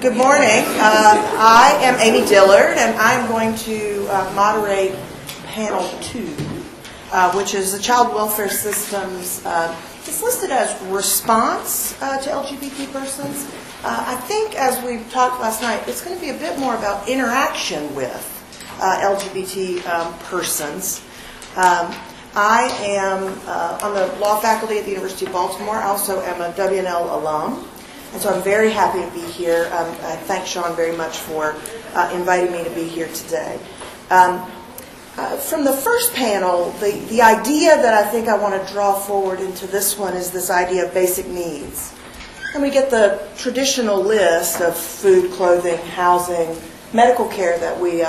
Good morning. I am Amy Dillard, and I'm going to moderate panel 2, which is the child welfare system's, it's listed as response to LGBT persons. I think, as we talked last night, it's going to be a bit more about interaction with LGBT persons. I am on the law faculty at the University of Baltimore. I also am a WNL alum. And so I'm very happy to be here. I thank Sean very much for inviting me to be here today. From the first panel, the idea that I think I want to draw forward into this one is this idea of basic needs. And we get the traditional list of food, clothing, housing, medical care that we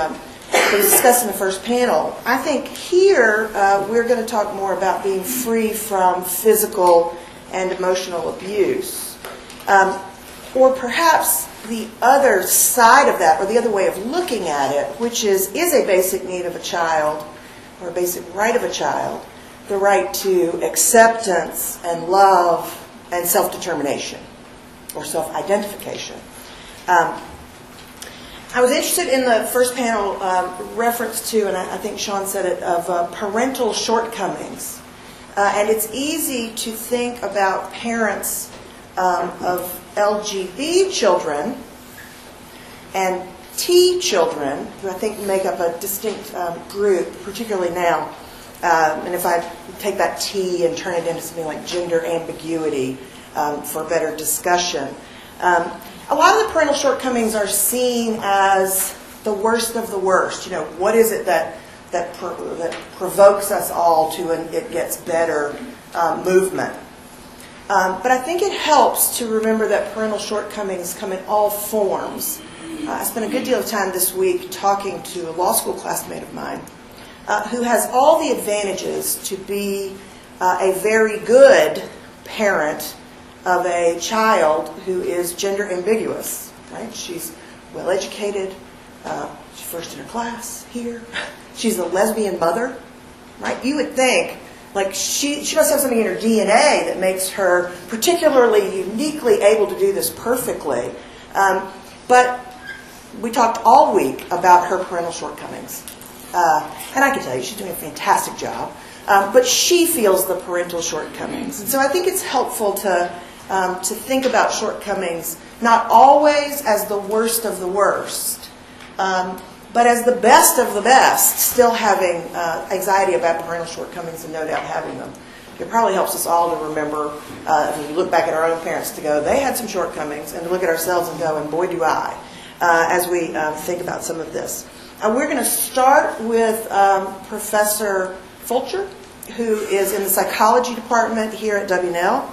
discussed in the first panel. I think here we're going to talk more about being free from physical and emotional abuse. Or perhaps the other side of that, or the other way of looking at it, which is a basic need of a child, or a basic right of a child, the right to acceptance and love and self-determination, or self-identification. I was interested in the first panel reference to, and I think Sean said it, of parental shortcomings. And it's easy to think about parents of LGBT children and T children, who I think make up a distinct group, particularly now. And if I take that T and turn it into something like gender ambiguity for better discussion. A lot of the parental shortcomings are seen as the worst of the worst. You know, what is it that provokes us all to an it gets better movement? But I think it helps to remember that parental shortcomings come in all forms. I spent a good deal of time this week talking to a law school classmate of mine who has all the advantages to be a very good parent of a child who is gender ambiguous. Right? She's well educated. She's first in her class here. She's a lesbian mother. Right? You would think, like, she must have something in her DNA that makes her particularly uniquely able to do this perfectly. But we talked all week about her parental shortcomings. And I can tell you, she's doing a fantastic job. But she feels the parental shortcomings. And so I think it's helpful to think about shortcomings not always as the worst of the worst, but as the best of the best, still having anxiety about parental shortcomings and no doubt having them. It probably helps us all to remember, when we look back at our own parents, to go, they had some shortcomings, and to look at ourselves and go, and boy do I, as we think about some of this. We're going to start with Professor Fulcher, who is in the psychology department here at WNL,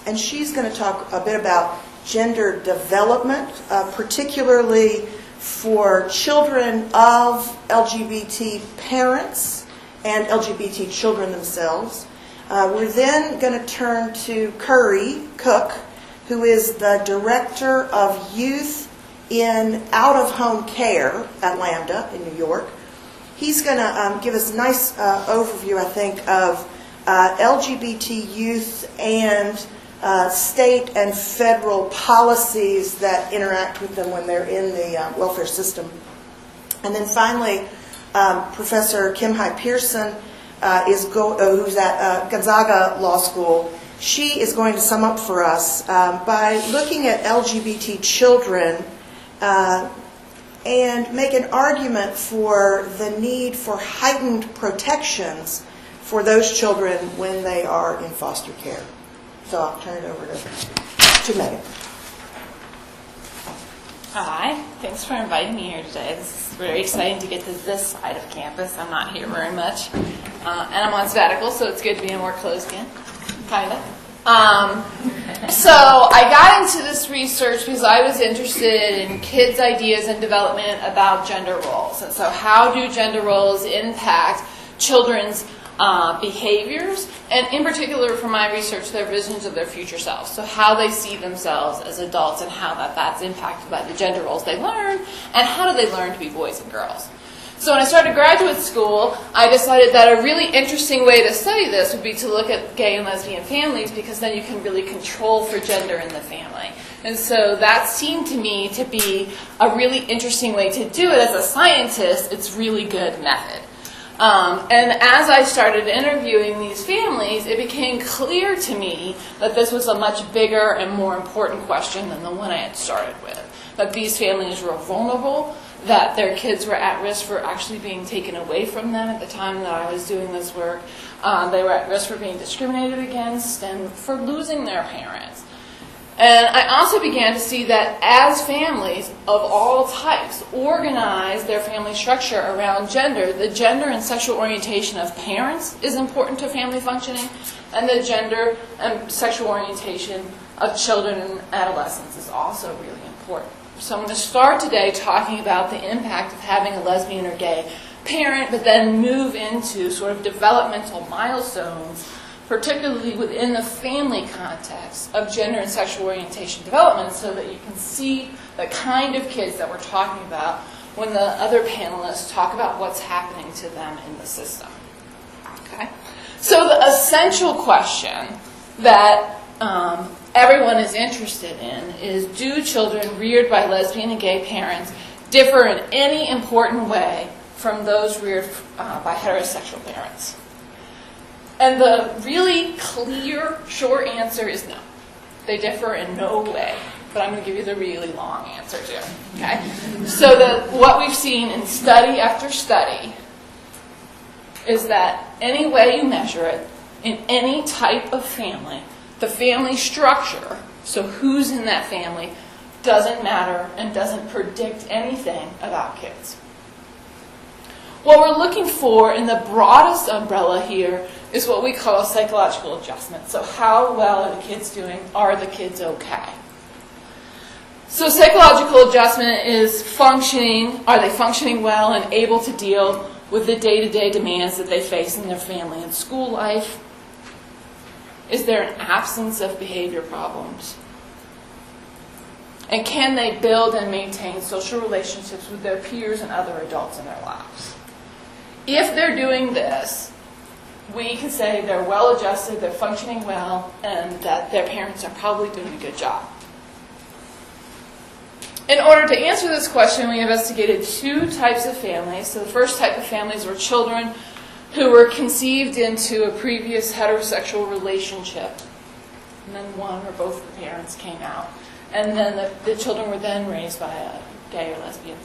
and she's going to talk a bit about gender development, particularly for children of LGBT parents and LGBT children themselves. We're then going to turn to Curry Cook, who is the Director of Youth in Out-of-Home Care at Lambda in New York. He's going to give us a nice overview, I think, of LGBT youth and state and federal policies that interact with them when they're in the welfare system. And then finally, Professor Kim Pearson, who's at Gonzaga Law School. She is going to sum up for us by looking at LGBT children and make an argument for the need for heightened protections for those children when they are in foster care. So I'll turn it over to Megan. Hi, thanks for inviting me here today. This is very exciting to get to this side of campus. I'm not here very much. And I'm on sabbatical, so it's good to be in more clothes again, kind of. So I got into this research because I was interested in kids' ideas and development about gender roles. And so how do gender roles impact children's behaviors, and in particular for my research, their visions of their future selves. So how they see themselves as adults and how that's impacted by the gender roles they learn, and how do they learn to be boys and girls. So when I started graduate school, I decided that a really interesting way to study this would be to look at gay and lesbian families, because then you can really control for gender in the family. And so that seemed to me to be a really interesting way to do it. As a scientist, it's a really good method. And as I started interviewing these families, it became clear to me that this was a much bigger and more important question than the one I had started with. That these families were vulnerable, that their kids were at risk for actually being taken away from them at the time that I was doing this work. They were at risk for being discriminated against and for losing their parents. And I also began to see that as families of all types organize their family structure around gender, the gender and sexual orientation of parents is important to family functioning, and the gender and sexual orientation of children and adolescents is also really important. So I'm going to start today talking about the impact of having a lesbian or gay parent, but then move into sort of developmental milestones, particularly within the family context of gender and sexual orientation development, so that you can see the kind of kids that we're talking about when the other panelists talk about what's happening to them in the system. Okay? So the essential question that everyone is interested in is, do children reared by lesbian and gay parents differ in any important way from those reared by heterosexual parents? And the really clear, short answer is no. They differ in no way. But I'm going to give you the really long answer too. Okay? So what we've seen in study after study is that any way you measure it, in any type of family, the family structure, so who's in that family, doesn't matter and doesn't predict anything about kids. What we're looking for in the broadest umbrella here is what we call psychological adjustment. So how well are the kids doing? Are the kids okay? So psychological adjustment is functioning. Are they functioning well and able to deal with the day-to-day demands that they face in their family and school life? Is there an absence of behavior problems? And can they build and maintain social relationships with their peers and other adults in their lives? If they're doing this, we can say they're well adjusted, they're functioning well, and that their parents are probably doing a good job. In order to answer this question, we investigated two types of families. So the first type of families were children who were conceived into a previous heterosexual relationship, and then one or both of the parents came out. And then the children were then raised by a gay or lesbian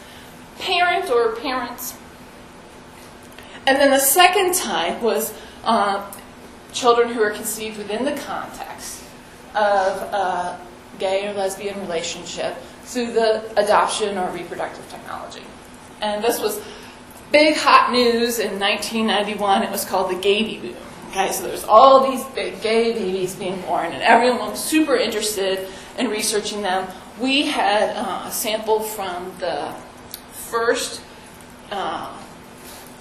parent or parents. And then the second type was children who were conceived within the context of a gay or lesbian relationship through the adoption or reproductive technology. And this was big hot news in 1991. It was called the Gay boom. Okay, so there's all these big gay babies being born, and everyone was super interested in researching them. We had a sample from the first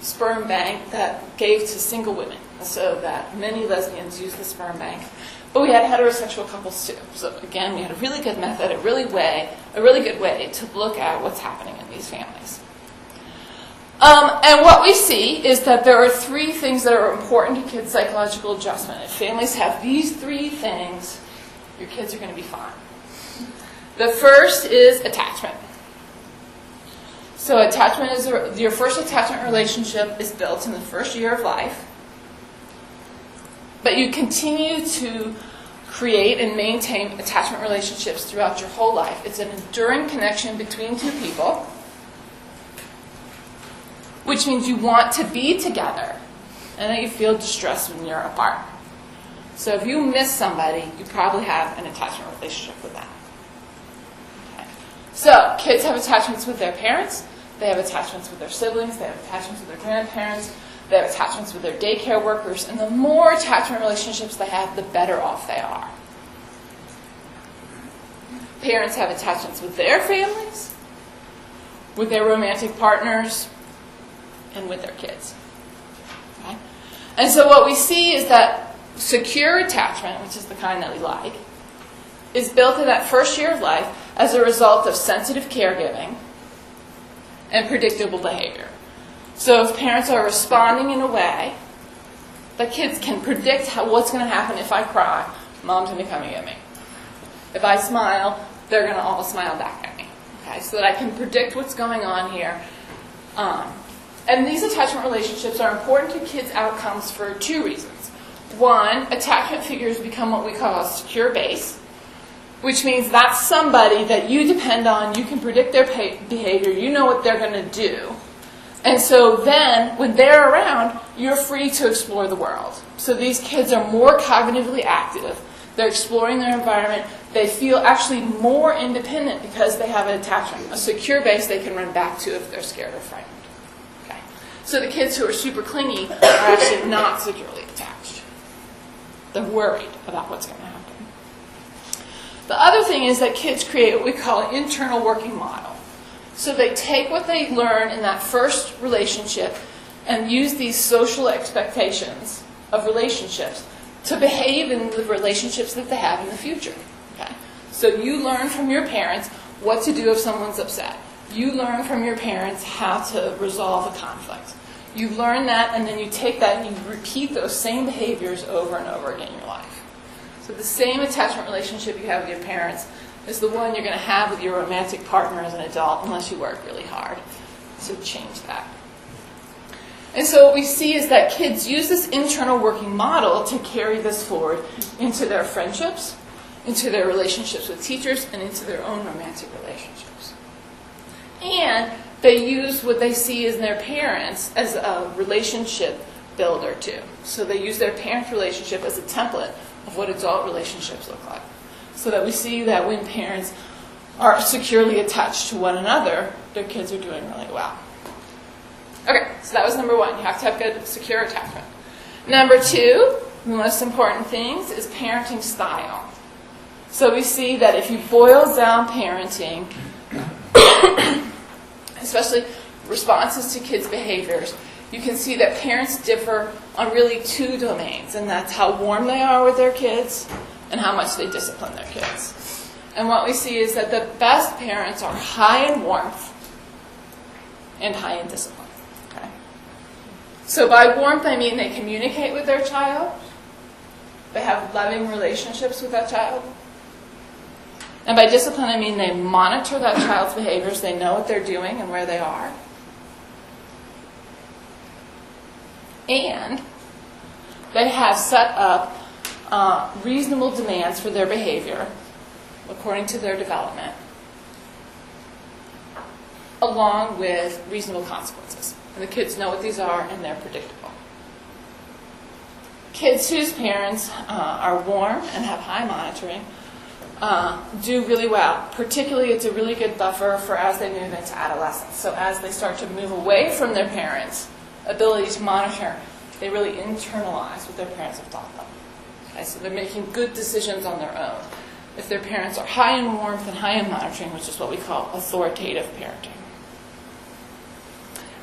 sperm bank that gave to single women, so that many lesbians use the sperm bank. But we had heterosexual couples too. So again, we had a really good method, a really good way to look at what's happening in these families. And what we see is that there are three things that are important to kids' psychological adjustment. If families have these three things, your kids are going to be fine. The first is attachment. So attachment is your first attachment relationship is built in the first year of life. But you continue to create and maintain attachment relationships throughout your whole life. It's an enduring connection between two people, which means you want to be together and that you feel distressed when you're apart. So if you miss somebody, you probably have an attachment relationship with them. Okay. So kids have attachments with their parents, they have attachments with their siblings, they have attachments with their grandparents, they have attachments with their daycare workers, and the more attachment relationships they have, the better off they are. Parents have attachments with their families, with their romantic partners, and with their kids. Okay? And so what we see is that secure attachment, which is the kind that we like, is built in that first year of life as a result of sensitive caregiving and predictable behavior. So if parents are responding in a way that kids can predict what's going to happen if I cry, mom's going to be coming at me. If I smile, they're going to all smile back at me. Okay, so that I can predict what's going on here. And these attachment relationships are important to kids' outcomes for two reasons. One, attachment figures become what we call a secure base, which means that's somebody that you depend on, you can predict their behavior, you know what they're going to do. And so then, when they're around, you're free to explore the world. So these kids are more cognitively active. They're exploring their environment. They feel actually more independent because they have an attachment, a secure base they can run back to if they're scared or frightened. Okay. So the kids who are super clingy are actually not securely attached. They're worried about what's going to happen. The other thing is that kids create what we call an internal working model. So they take what they learn in that first relationship and use these social expectations of relationships to behave in the relationships that they have in the future. Okay? So you learn from your parents what to do if someone's upset. You learn from your parents how to resolve a conflict. You learn that, and then you take that and you repeat those same behaviors over and over again in your life. So the same attachment relationship you have with your parents is the one you're going to have with your romantic partner as an adult, unless you work really hard to change that. And so what we see is that kids use this internal working model to carry this forward into their friendships, into their relationships with teachers, and into their own romantic relationships. And they use what they see in their parents as a relationship builder too. So they use their parents' relationship as a template of what adult relationships look like. So that we see that when parents are securely attached to one another, their kids are doing really well. Okay, so that was number one. You have to have good, secure attachment. Number two, the most important things, is parenting style. So we see that if you boil down parenting, especially responses to kids' behaviors, you can see that parents differ on really two domains, and that's how warm they are with their kids and how much they discipline their kids. And what we see is that the best parents are high in warmth and high in discipline. Okay? So by warmth, I mean they communicate with their child. They have loving relationships with that child. And by discipline, I mean they monitor that child's behaviors. They know what they're doing and where they are. And they have set up reasonable demands for their behavior according to their development, along with reasonable consequences. And the kids know what these are, and they're predictable. Kids whose parents are warm and have high monitoring do really well. Particularly, it's a really good buffer for as they move into adolescence. So as they start to move away from their parents' ability to monitor, they really internalize what their parents have taught them. Okay, so they're making good decisions on their own. If their parents are high in warmth and high in monitoring, which is what we call authoritative parenting.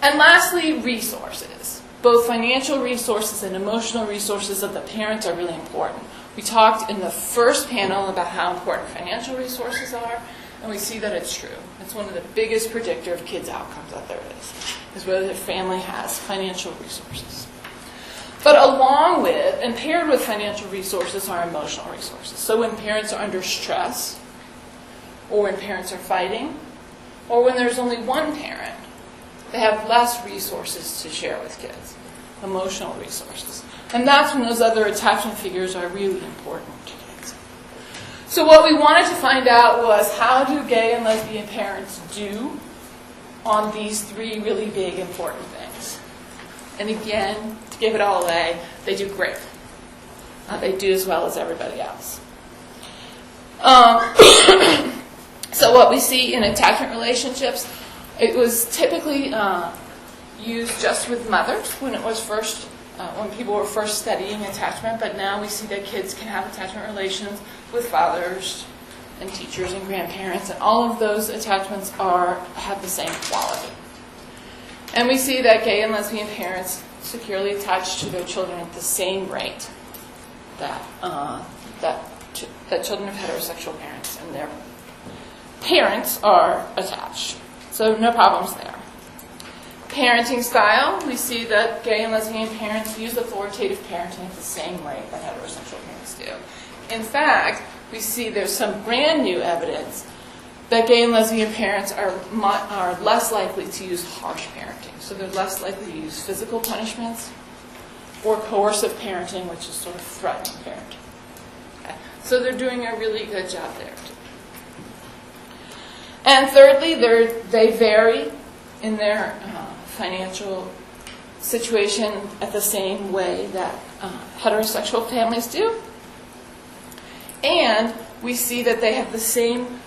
And lastly, resources. Both financial resources and emotional resources of the parents are really important. We talked in the first panel about how important financial resources are, and we see that it's true. It's one of the biggest predictor of kids' outcomes that there is whether the family has financial resources. But along with, and paired with financial resources, are emotional resources. So when parents are under stress, or when parents are fighting, or when there's only one parent, they have less resources to share with kids, emotional resources. And that's when those other attachment figures are really important to kids. So what we wanted to find out was, how do gay and lesbian parents do on these three really big important things? And again, to give it all away, they do great. They do as well as everybody else. So what we see in attachment relationships, it was typically used just with mothers when it was first, when people were first studying attachment, but now we see that kids can have attachment relations with fathers and teachers and grandparents, and all of those attachments have the same quality. And we see that gay and lesbian parents securely attach to their children at the same rate that children of heterosexual parents and their parents are attached. So no problems there. Parenting style, we see that gay and lesbian parents use authoritative parenting the same way that heterosexual parents do. In fact, we see there's some brand new evidence that gay and lesbian parents are less likely to use harsh parenting. So they're less likely to use physical punishments or coercive parenting, which is sort of threatening parenting. Okay. So they're doing a really good job there. And thirdly, they vary in their financial situation at the same way that heterosexual families do. And we see that they have the same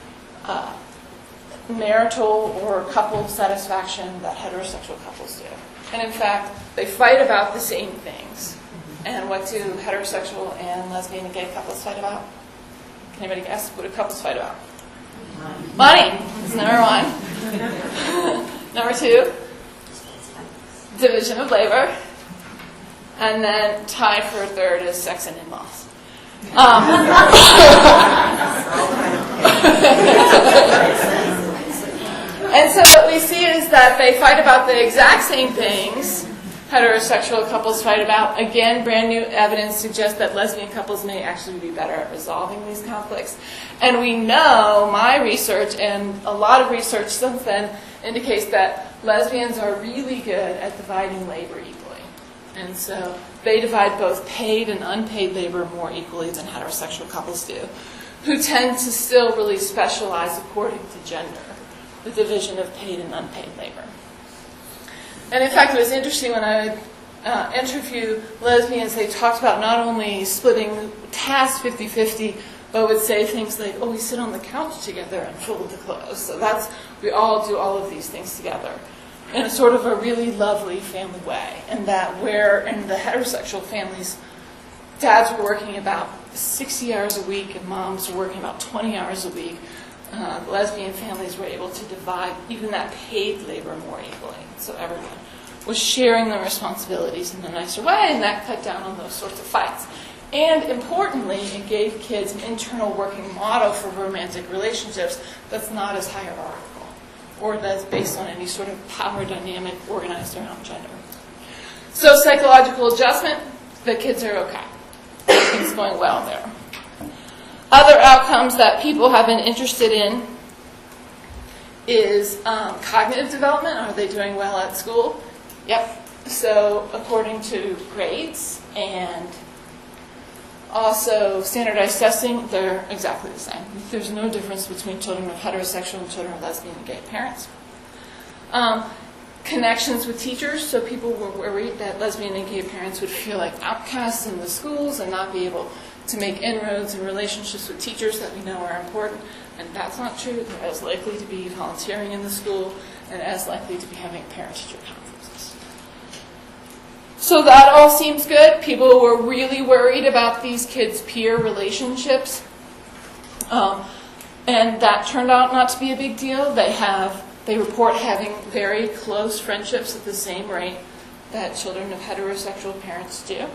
marital or couple satisfaction that heterosexual couples do. And in fact, they fight about the same things. And what do heterosexual and lesbian and gay couples fight about? Can anybody guess? What do couples fight about? Money is number one. Number two, division of labor. And then tied for a third is sex and in-laws. And so what we see is that they fight about the exact same things heterosexual couples fight about. Again, brand new evidence suggests that lesbian couples may actually be better at resolving these conflicts. And we know, my research and a lot of research since then indicates that lesbians are really good at dividing labor equally. And so they divide both paid and unpaid labor more equally than heterosexual couples do, who tend to still really specialize according to gender, the division of paid and unpaid labor. And in fact, it was interesting when I would interview lesbians, they talked about not only splitting tasks 50-50, but would say things like, oh, we sit on the couch together and fold the clothes. So we all do all of these things together in a sort of a really lovely family way. And that where in the heterosexual families, dads were working about 60 hours a week and moms were working about 20 hours a week, lesbian families were able to divide even that paid labor more equally. So everyone was sharing the responsibilities in a nicer way, and that cut down on those sorts of fights. And importantly, it gave kids an internal working model for romantic relationships that's not as hierarchical or that's based on any sort of power dynamic organized around gender. So psychological adjustment, the kids are okay. Everything's going well there. Other outcomes that people have been interested in is cognitive development. Are they doing well at school? Yep. So according to grades and also standardized testing, they're exactly the same. There's no difference between children of heterosexual and children of lesbian and gay parents. Connections with teachers, so people were worried that lesbian and gay parents would feel like outcasts in the schools and not be able to make inroads in relationships with teachers that we know are important. And that's not true. They're as likely to be volunteering in the school and as likely to be having parent-teacher conferences. So that all seems good. People were really worried about these kids' peer relationships. And that turned out not to be a big deal. They report having very close friendships at the same rate that children of heterosexual parents do.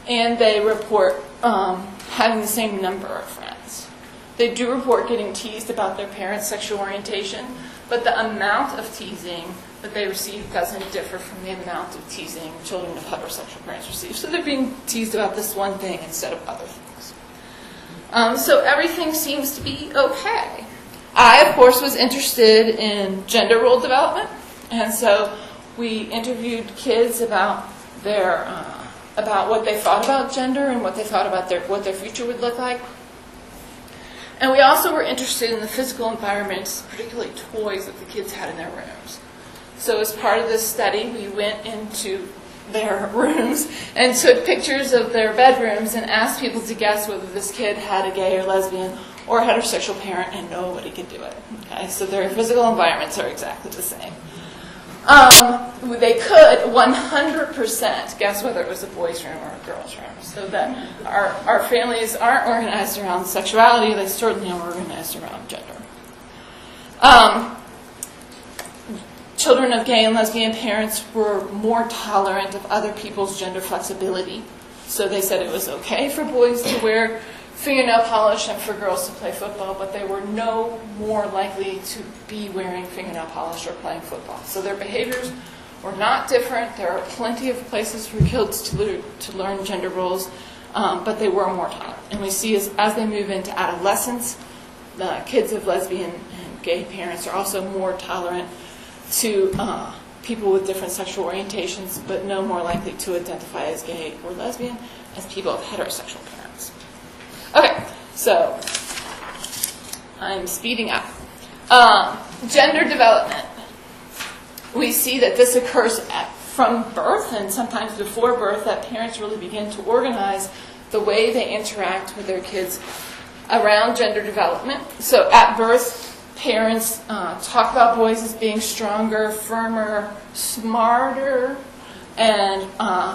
And they report having the same number of friends. They do report getting teased about their parents' sexual orientation, but the amount of teasing that they receive doesn't differ from the amount of teasing children of heterosexual parents receive. So they're being teased about this one thing instead of other things. So everything seems to be okay. I, of course, was interested in gender role development, and so we interviewed kids about their about what they thought about gender and what they thought about what their future would look like. And we also were interested in the physical environments, particularly toys that the kids had in their rooms. So as part of this study, we went into their rooms and took pictures of their bedrooms and asked people to guess whether this kid had a gay or lesbian or heterosexual parent, and nobody could do it. Okay? So their physical environments are exactly the same. They could 100% guess whether it was a boy's room or a girl's room. So that our families aren't organized around sexuality, they certainly are organized around gender. Children of gay and lesbian parents were more tolerant of other people's gender flexibility. So they said it was okay for boys to wear fingernail polish and for girls to play football, but they were no more likely to be wearing fingernail polish or playing football. So their behaviors We're not different. There are plenty of places for kids to learn gender roles, but they were more tolerant. And we see as they move into adolescence, the kids of lesbian and gay parents are also more tolerant to people with different sexual orientations, but no more likely to identify as gay or lesbian as people of heterosexual parents. Okay, so I'm speeding up. Gender development. We see that this occurs from birth and sometimes before birth, that parents really begin to organize the way they interact with their kids around gender development. So at birth, parents talk about boys as being stronger, firmer, smarter, and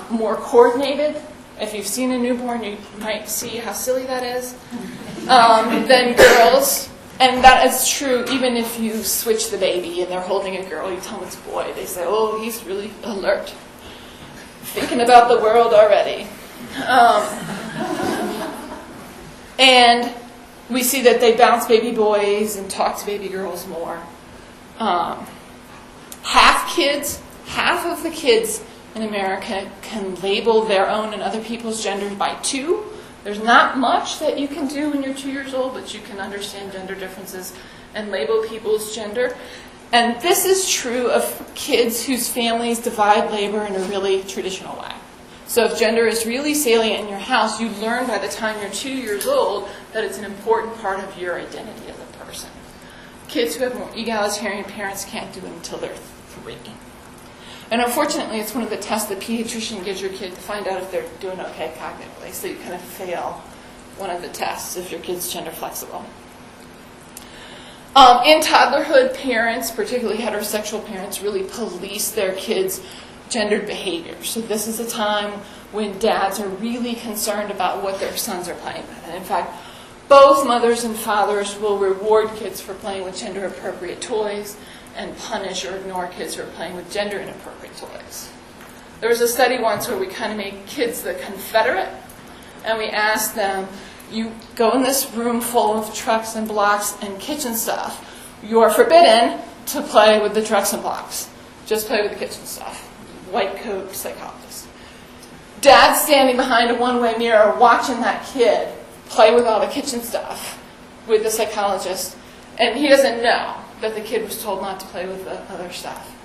more coordinated. If you've seen a newborn, you might see how silly that is. Than girls. And that is true even if you switch the baby and they're holding a girl, you tell them it's a boy. They say, oh, he's really alert. Thinking about the world already. And we see that they bounce baby boys and talk to baby girls more. Half of the kids in America can label their own and other people's genders by 2. There's not much that you can do when you're 2 years old, but you can understand gender differences and label people's gender. And this is true of kids whose families divide labor in a really traditional way. So if gender is really salient in your house, you learn by the time you're 2 years old that it's an important part of your identity as a person. Kids who have more egalitarian parents can't do it until they're 3. And unfortunately, it's one of the tests the pediatrician gives your kid to find out if they're doing okay cognitively. So you kind of fail one of the tests if your kid's gender flexible. In toddlerhood, parents, particularly heterosexual parents, really police their kids' gendered behavior. So this is a time when dads are really concerned about what their sons are playing with. And in fact, both mothers and fathers will reward kids for playing with gender-appropriate toys and punish or ignore kids who are playing with gender-inappropriate toys. There was a study once where we kind of made kids the Confederate, and we asked them, you go in this room full of trucks and blocks and kitchen stuff. You are forbidden to play with the trucks and blocks. Just play with the kitchen stuff. White coat psychologist. Dad standing behind a one-way mirror watching that kid play with all the kitchen stuff with the psychologist, and he doesn't know that the kid was told not to play with the other stuff.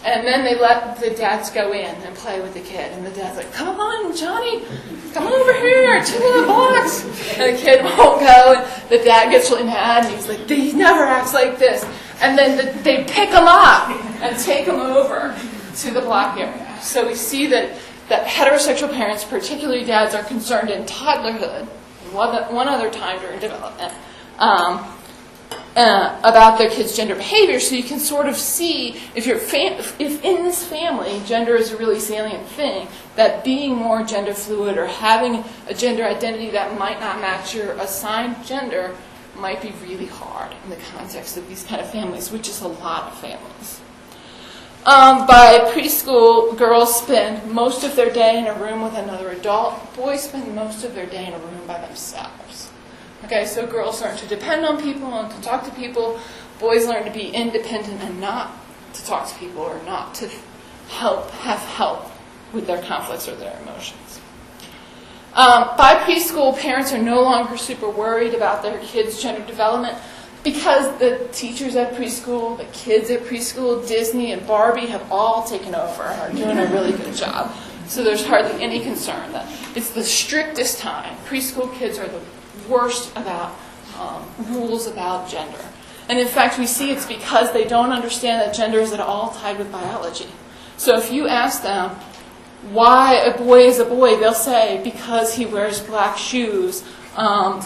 And then they let the dads go in and play with the kid. And the dad's like, come on, Johnny, come over here to the box. And the kid won't go. And the dad gets really mad. And he's like, he never acts like this. And then they pick him up and take him over to the block area. So we see that heterosexual parents, particularly dads, are concerned in toddlerhood, one other time during development, about their kids' gender behavior, so you can sort of see if in this family gender is a really salient thing, that being more gender fluid or having a gender identity that might not match your assigned gender might be really hard in the context of these kind of families, which is a lot of families. By preschool, girls spend most of their day in a room with another adult. Boys spend most of their day in a room by themselves. Okay, so girls learn to depend on people and to talk to people. Boys learn to be independent and not to talk to people or not to have help with their conflicts or their emotions. By preschool, parents are no longer super worried about their kids' gender development because the teachers at preschool, the kids at preschool, Disney and Barbie have all taken over and are doing a really good job. So there's hardly any concern that it's the strictest time. Preschool kids are the worst about rules about gender. And in fact, we see it's because they don't understand that gender is at all tied with biology. So if you ask them why a boy is a boy, they'll say because he wears black shoes,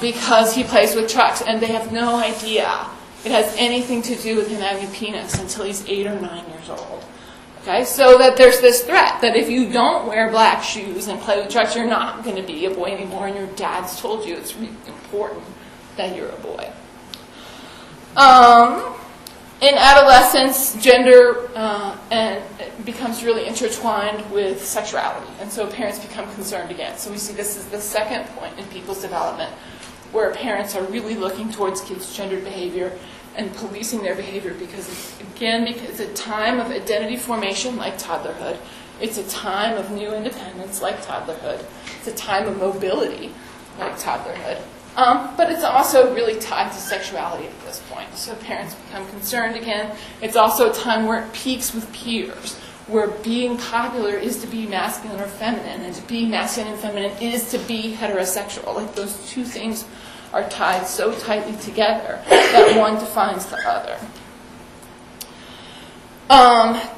because he plays with trucks, and they have no idea it has anything to do with him having a penis until he's 8 or 9 years old. Okay, so that there's this threat that if you don't wear black shoes and play with trucks, you're not going to be a boy anymore, and your dad's told you it's really important that you're a boy. In adolescence, gender becomes really intertwined with sexuality, and so parents become concerned again. So we see this is the second point in people's development where parents are really looking towards kids' gendered behavior and policing their behavior because it's a time of identity formation like toddlerhood. It's a time of new independence like toddlerhood. It's a time of mobility like toddlerhood. But it's also really tied to sexuality at this point. So parents become concerned again. It's also a time where it peaks with peers, where being popular is to be masculine or feminine, and to be masculine and feminine is to be heterosexual. Like those two things are tied so tightly together that one defines the other.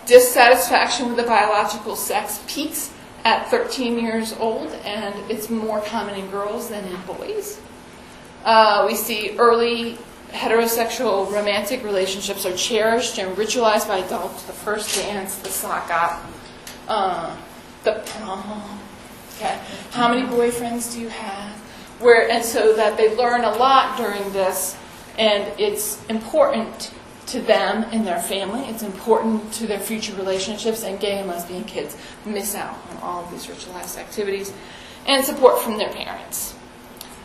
Dissatisfaction with the biological sex peaks at 13 years old, and it's more common in girls than in boys. We see early heterosexual romantic relationships are cherished and ritualized by adults. The first dance, the sock up, the prom. Okay, how many boyfriends do you have? And so that they learn a lot during this, and it's important to them and their family. It's important to their future relationships, and gay and lesbian kids miss out on all of these ritualized activities, and support from their parents.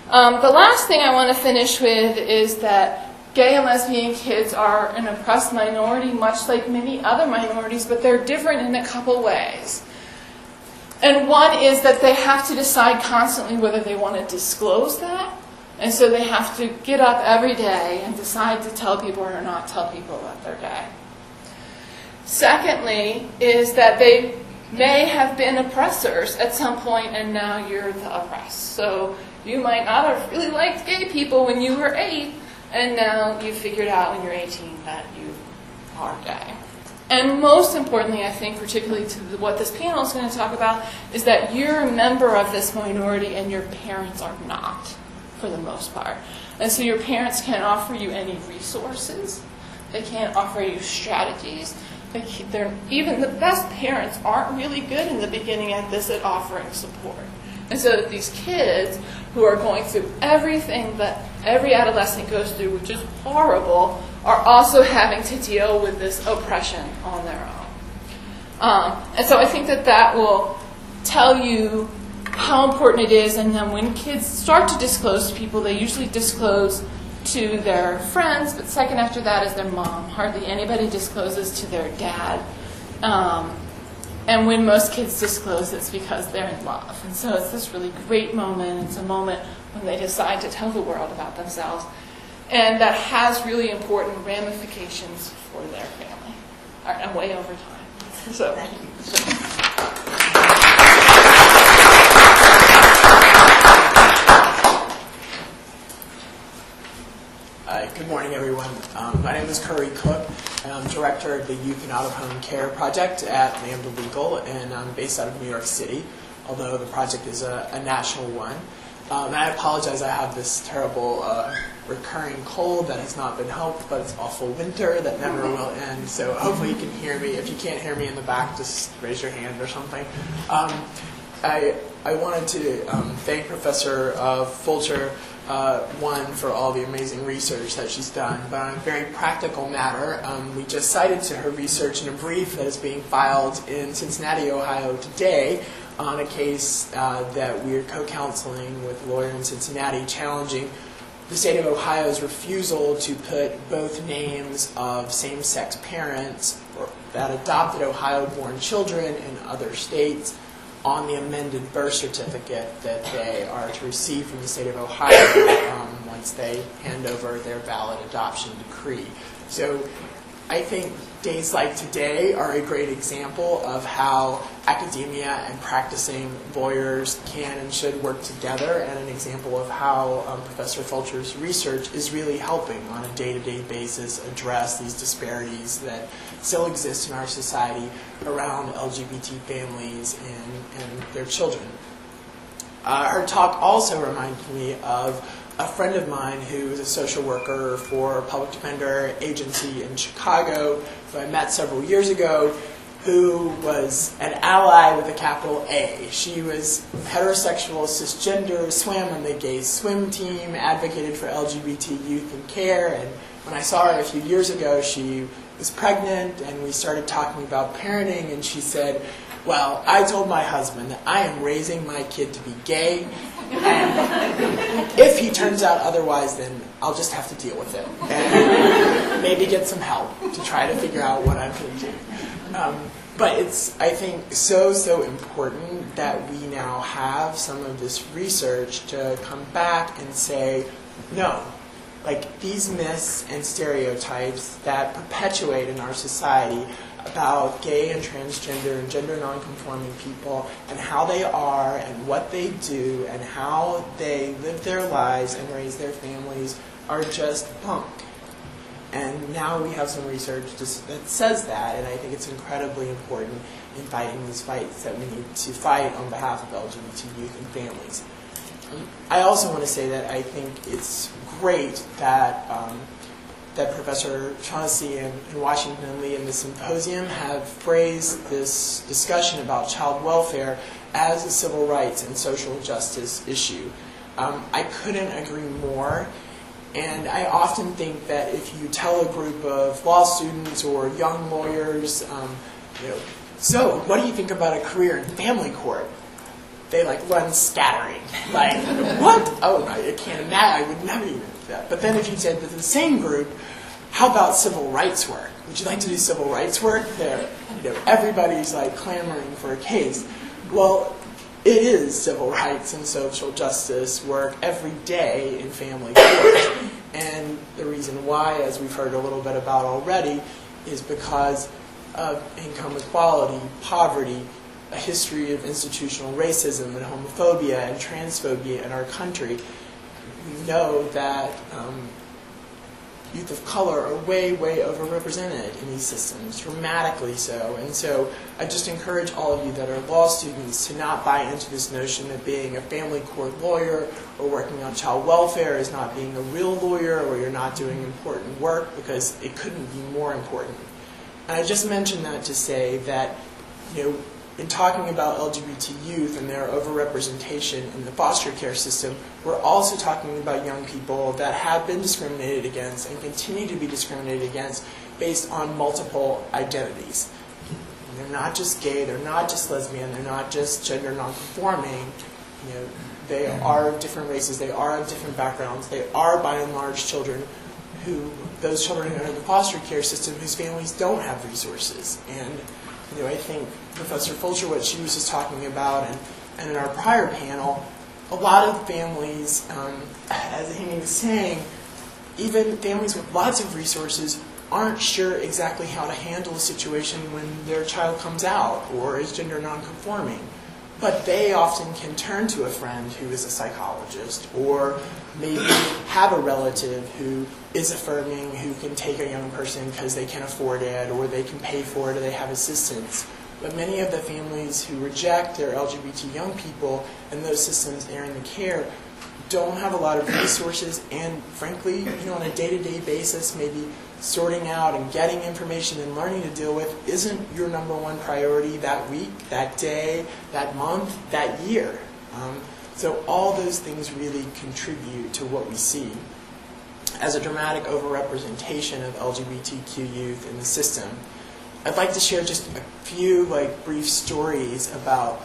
The last thing I want to finish with is that gay and lesbian kids are an oppressed minority, much like many other minorities, but they're different in a couple ways. And one is that they have to decide constantly whether they want to disclose that. And so they have to get up every day and decide to tell people or not tell people that they're gay. Secondly, is that they may have been oppressors at some point, and now you're the oppressed. So you might not have really liked gay people when you were 8, and now you figured out when you're 18 that you are gay. And most importantly, I think, particularly to what this panel is going to talk about, is that you're a member of this minority and your parents are not, for the most part. And so your parents can't offer you any resources. They can't offer you strategies. Even the best parents aren't really good in the beginning at this, at offering support. And so these kids who are going through everything that every adolescent goes through, which is horrible, are also having to deal with this oppression on their own. And so I think that will tell you how important it is. And then when kids start to disclose to people, they usually disclose to their friends, but second after that is their mom. Hardly anybody discloses to their dad. And when most kids disclose, it's because they're in love. And so it's this really great moment. It's a moment when they decide to tell the world about themselves. And that has really important ramifications for their family. All right, I'm way over time. So thank you. Good morning, everyone. My name is Curry Cook, and I'm director of the Youth and Out-of-Home Care Project at Lambda Legal, and I'm based out of New York City, although the project is a national one. And I apologize, I have this terrible recurring cold that has not been helped, but it's awful winter that never will end, so hopefully you can hear me. If you can't hear me in the back, just raise your hand or something. I wanted to thank Professor Fulcher, one, for all the amazing research that she's done, but on a very practical matter, we just cited to her research in a brief that is being filed in Cincinnati, Ohio today on a case that we are co-counseling with a lawyer in Cincinnati challenging the state of Ohio's refusal to put both names of same-sex parents that adopted Ohio-born children in other states on the amended birth certificate that they are to receive from the state of Ohio once they hand over their valid adoption decree. So I think days like today are a great example of how academia and practicing lawyers can and should work together, and an example of how Professor Fulcher's research is really helping on a day-to-day basis address these disparities that still exist in our society around LGBT families and their children. Her talk also reminded me of a friend of mine who is a social worker for a public defender agency in Chicago, who I met several years ago, who was an ally with a capital A. She was heterosexual, cisgender, swam on the gay swim team, advocated for LGBT youth in care, and when I saw her a few years ago, she was pregnant, and we started talking about parenting, and she said, well, I told my husband that I am raising my kid to be gay, and If he turns out otherwise, then I'll just have to deal with it and maybe get some help to try to figure out what I'm going to do. But it's, I think, so important that we now have some of this research to come back and say, no, like these myths and stereotypes that perpetuate in our society about gay and transgender and gender nonconforming people and how they are and what they do and how they live their lives and raise their families are just bunk. And now we have some research that says that, and I think it's incredibly important in fighting these fights that we need to fight on behalf of LGBT youth and families. I also want to say that I think it's great that that Professor Shaughnessy and Washington and Lee in the Symposium have phrased this discussion about child welfare as a civil rights and social justice issue. I couldn't agree more. And I often think that if you tell a group of law students or young lawyers, so what do you think about a career in family court? They run scattering. Like, what? Oh, I can't imagine. I would never even do that. But then if you said to the same group, how about civil rights work? Would you like to do civil rights work? Everybody's clamoring for a case. Well, it is civil rights and social justice work every day in family court. And the reason why, as we've heard a little bit about already, is because of income equality, poverty, a history of institutional racism and homophobia and transphobia in our country. We know that youth of color are way overrepresented in these systems, dramatically so. And so I just encourage all of you that are law students to not buy into this notion that being a family court lawyer or working on child welfare is not being a real lawyer or you're not doing important work, because it couldn't be more important. And I just mentioned that to say that, in talking about LGBT youth and their overrepresentation in the foster care system, we're also talking about young people that have been discriminated against and continue to be discriminated against based on multiple identities. And they're not just gay, they're not just lesbian, they're not just gender nonconforming. They are different races, they are of different backgrounds, they are by and large those children who are in the foster care system whose families don't have resources. And I think Professor Fulcher, what she was just talking about, and in our prior panel, a lot of families, as Amy was saying, even families with lots of resources aren't sure exactly how to handle a situation when their child comes out or is gender nonconforming. But they often can turn to a friend who is a psychologist, or maybe have a relative who is affirming, who can take a young person because they can afford it, or they can pay for it, or they have assistance. But many of the families who reject their LGBT young people and those systems they're in the care don't have a lot of resources, and frankly, on a day-to-day basis, maybe sorting out and getting information and learning to deal with isn't your number one priority that week, that day, that month, that year. So all those things really contribute to what we see as a dramatic overrepresentation of LGBTQ youth in the system. I'd like to share just a few brief stories about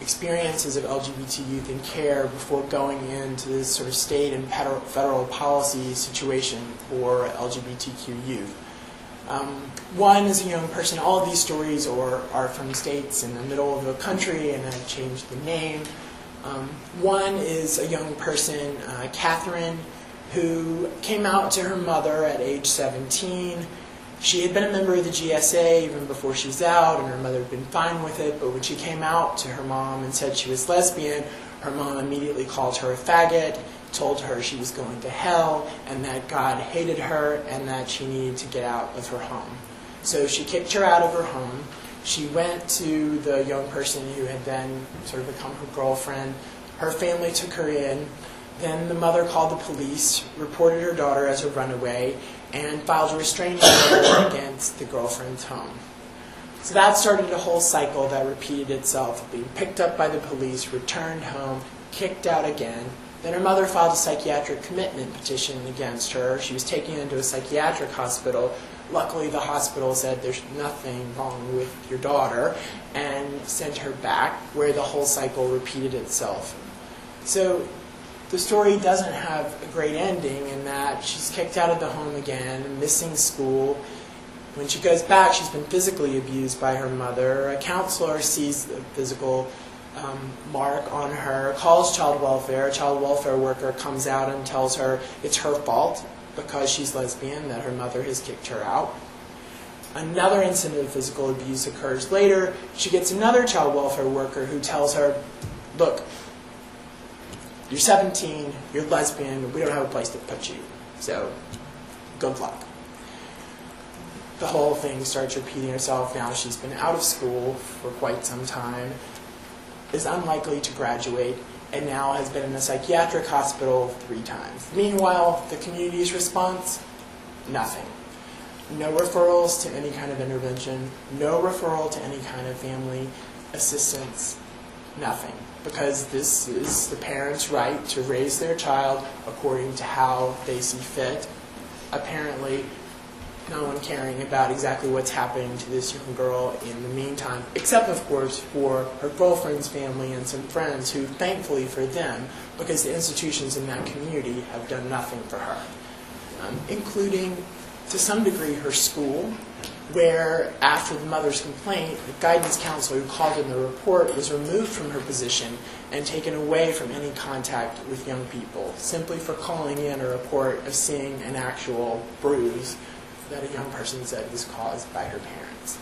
experiences of LGBT youth in care before going into this sort of state and federal policy situation for LGBTQ youth. One is a young person. All of these stories are from states in the middle of the country, and I've changed the name. One is a young person, Catherine, who came out to her mother at age 17. She had been a member of the GSA even before she was out, and her mother had been fine with it, but when she came out to her mom and said she was lesbian, her mom immediately called her a faggot, told her she was going to hell, and that God hated her, and that she needed to get out of her home. So she kicked her out of her home. She went to the young person who had then sort of become her girlfriend. Her family took her in. Then the mother called the police, reported her daughter as a runaway, and filed a restraining order against the girlfriend's home. So that started a whole cycle that repeated itself, of being picked up by the police, returned home, kicked out again. Then her mother filed a psychiatric commitment petition against her. She was taken into a psychiatric hospital. Luckily, the hospital said there's nothing wrong with your daughter and sent her back, where the whole cycle repeated itself. So the story doesn't have a great ending in that she's kicked out of the home again, missing school. When she goes back, she's been physically abused by her mother. A counselor sees the physical mark on her, calls child welfare. A child welfare worker comes out and tells her it's her fault because she's lesbian, that her mother has kicked her out. Another incident of physical abuse occurs later. She gets another child welfare worker who tells her, look, you're 17, you're lesbian, we don't have a place to put you, so good luck. The whole thing starts repeating itself. Now she's been out of school for quite some time, is unlikely to graduate, and now has been in a psychiatric hospital 3 times. Meanwhile, the community's response? Nothing. No referrals to any kind of intervention, no referral to any kind of family assistance, nothing. Because this is the parents' right to raise their child according to how they see fit. Apparently, no one caring about exactly what's happening to this young girl in the meantime, except, of course, for her girlfriend's family and some friends who, thankfully for them, because the institutions in that community have done nothing for her, including, to some degree, her school, where, after the mother's complaint, the guidance counselor who called in the report was removed from her position and taken away from any contact with young people, simply for calling in a report of seeing an actual bruise that a young person said was caused by her parents.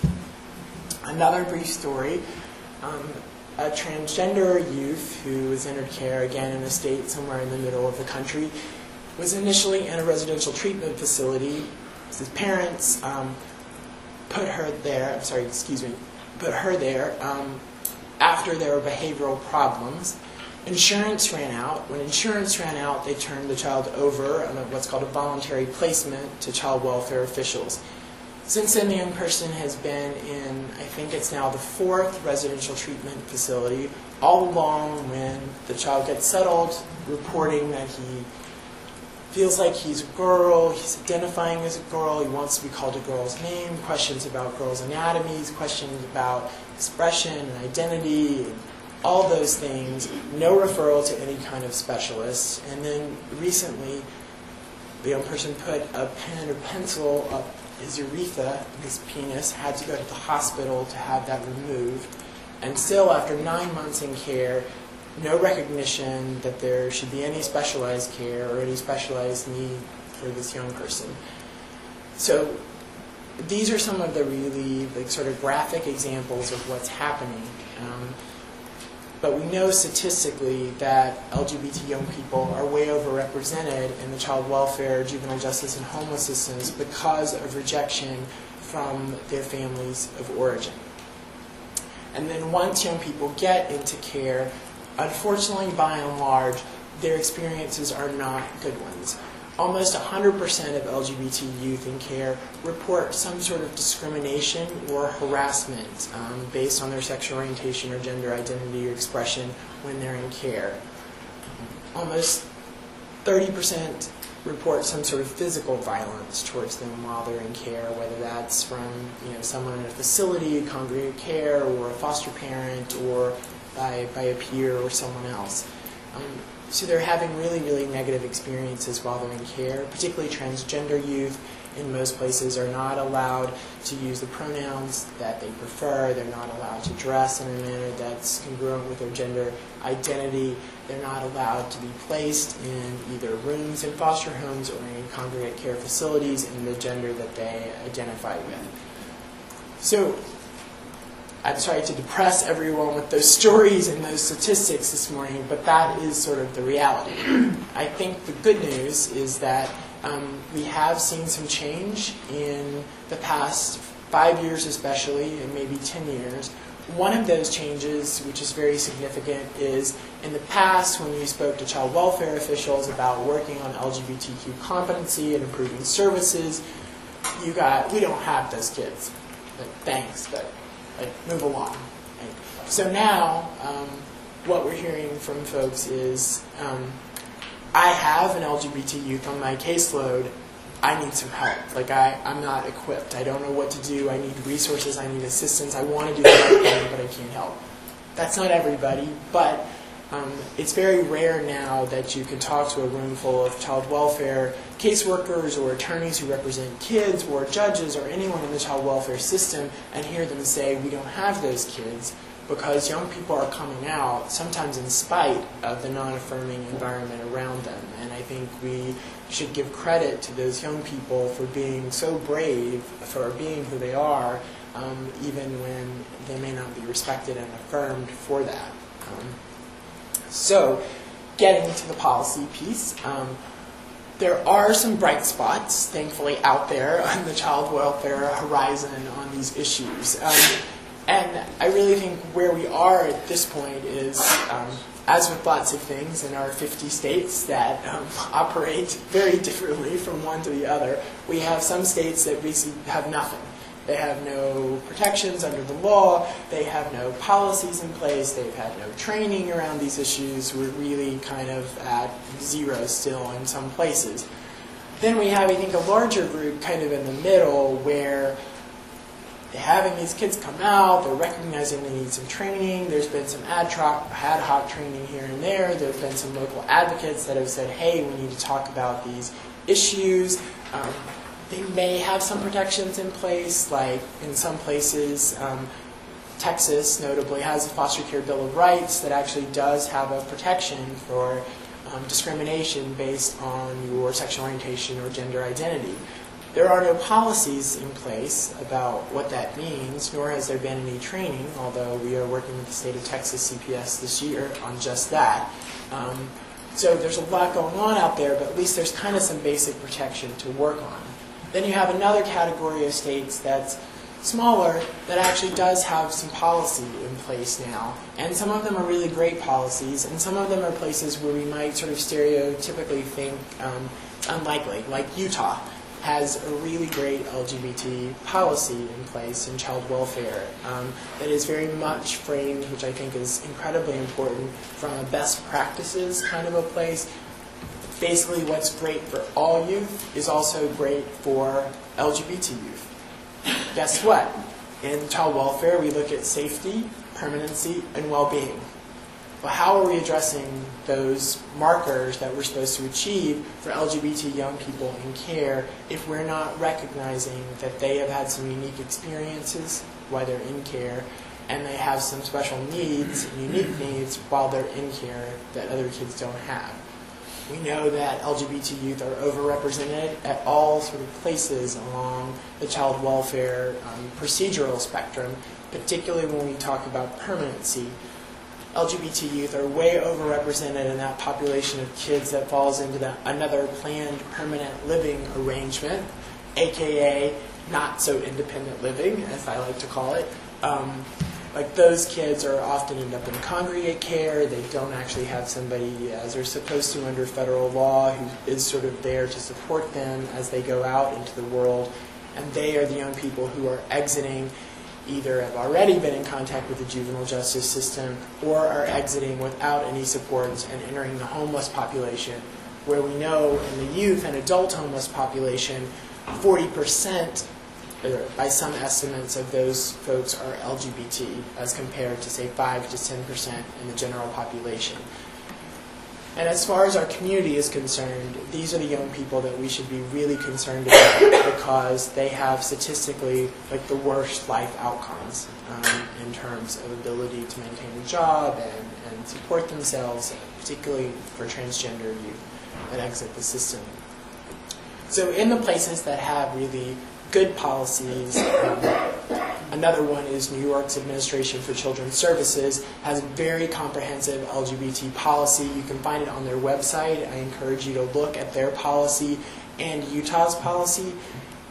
Another brief story, a transgender youth who was entered care, again in a state somewhere in the middle of the country, was initially in a residential treatment facility. His parents put her there after there were behavioral problems. Insurance ran out. When insurance ran out, they turned the child over on what's called a voluntary placement to child welfare officials. Since then, the young person has been in, I think it's now the 4th residential treatment facility, all along when the child gets settled, reporting that he feels like he's a girl, he's identifying as a girl, he wants to be called a girl's name, questions about girls' anatomies, questions about expression and identity, and all those things, no referral to any kind of specialist. And then recently, the young person put a pen or pencil up his urethra, his penis, had to go to the hospital to have that removed. And still, after 9 months in care, no recognition that there should be any specialized care or any specialized need for this young person. So these are some of the really sort of graphic examples of what's happening. But we know statistically that LGBT young people are way overrepresented in the child welfare, juvenile justice, and homeless systems because of rejection from their families of origin. And then once young people get into care, unfortunately, by and large, their experiences are not good ones. Almost 100% of LGBT youth in care report some sort of discrimination or harassment based on their sexual orientation or gender identity or expression when they're in care. Almost 30% report some sort of physical violence towards them while they're in care, whether that's from someone in a facility, congregate care, or a foster parent, or by a peer or someone else. So they're having really, really negative experiences while they're in care, particularly transgender youth in most places are not allowed to use the pronouns that they prefer. They're not allowed to dress in a manner that's congruent with their gender identity. They're not allowed to be placed in either rooms in foster homes or in congregate care facilities in the gender that they identify with. So I'm sorry to depress everyone with those stories and those statistics this morning, but that is sort of the reality. I think the good news is that we have seen some change in the past 5 years especially, and maybe 10 years. One of those changes, which is very significant, is in the past when you spoke to child welfare officials about working on LGBTQ competency and improving services, we don't have those kids. Thanks, but move along. So now, what we're hearing from folks is, I have an LGBT youth on my caseload. I need some help. I'm not equipped. I don't know what to do. I need resources. I need assistance. I want to do the right thing, but I can't help. That's not everybody, but It's very rare now that you can talk to a room full of child welfare caseworkers or attorneys who represent kids or judges or anyone in the child welfare system and hear them say, we don't have those kids, because young people are coming out, sometimes in spite of the non-affirming environment around them. And I think we should give credit to those young people for being so brave, for being who they are, even when they may not be respected and affirmed for that. So, getting to the policy piece, there are some bright spots, thankfully, out there on the child welfare horizon on these issues. And I really think where we are at this point is, as with lots of things in our 50 states that operate very differently from one to the other, we have some states that basically have nothing. They have no protections under the law, they have no policies in place, they've had no training around these issues. We're really kind of at zero still in some places. Then we have, I think, a larger group kind of in the middle where they're having these kids come out, they're recognizing they need some training, there's been some ad hoc training here and there, there's been some local advocates that have said, hey, we need to talk about these issues. They may have some protections in place, like in some places, Texas notably has a foster care bill of rights that actually does have a protection for discrimination based on your sexual orientation or gender identity. There are no policies in place about what that means, nor has there been any training, although we are working with the state of Texas CPS this year on just that. So there's a lot going on out there, but at least there's kind of some basic protection to work on. Then you have another category of states that's smaller that actually does have some policy in place now. And some of them are really great policies, and some of them are places where we might sort of stereotypically think unlikely, like Utah has a really great LGBT policy in place in child welfare that is very much framed, which I think is incredibly important, from a best practices kind of a place. Basically, what's great for all youth is also great for LGBT youth. Guess what? In child welfare, we look at safety, permanency, and well-being. Well, how are we addressing those markers that we're supposed to achieve for LGBT young people in care if we're not recognizing that they have had some unique experiences while they're in care, and they have some special needs, unique needs, while they're in care that other kids don't have? We know that LGBT youth are overrepresented at all sort of places along the child welfare procedural spectrum, particularly when we talk about permanency. LGBT youth are way overrepresented in that population of kids that falls into another planned permanent living arrangement, aka not so independent living, as I like to call it. Like those kids are often end up in congregate care. They don't actually have somebody, as they're supposed to under federal law, who is sort of there to support them as they go out into the world. And they are the young people who are exiting, either have already been in contact with the juvenile justice system or are exiting without any supports and entering the homeless population, where we know in the youth and adult homeless population, 40%, by some estimates of those folks, are LGBT, as compared to, say, 5 to 10% in the general population. And as far as our community is concerned, these are the young people that we should be really concerned about, because they have statistically like the worst life outcomes in terms of ability to maintain a job and support themselves, particularly for transgender youth that exit the system. So in the places that have really good policies, another one is New York's Administration for Children's Services has a very comprehensive LGBT policy. You can find it on their website. I encourage you to look at their policy and Utah's policy.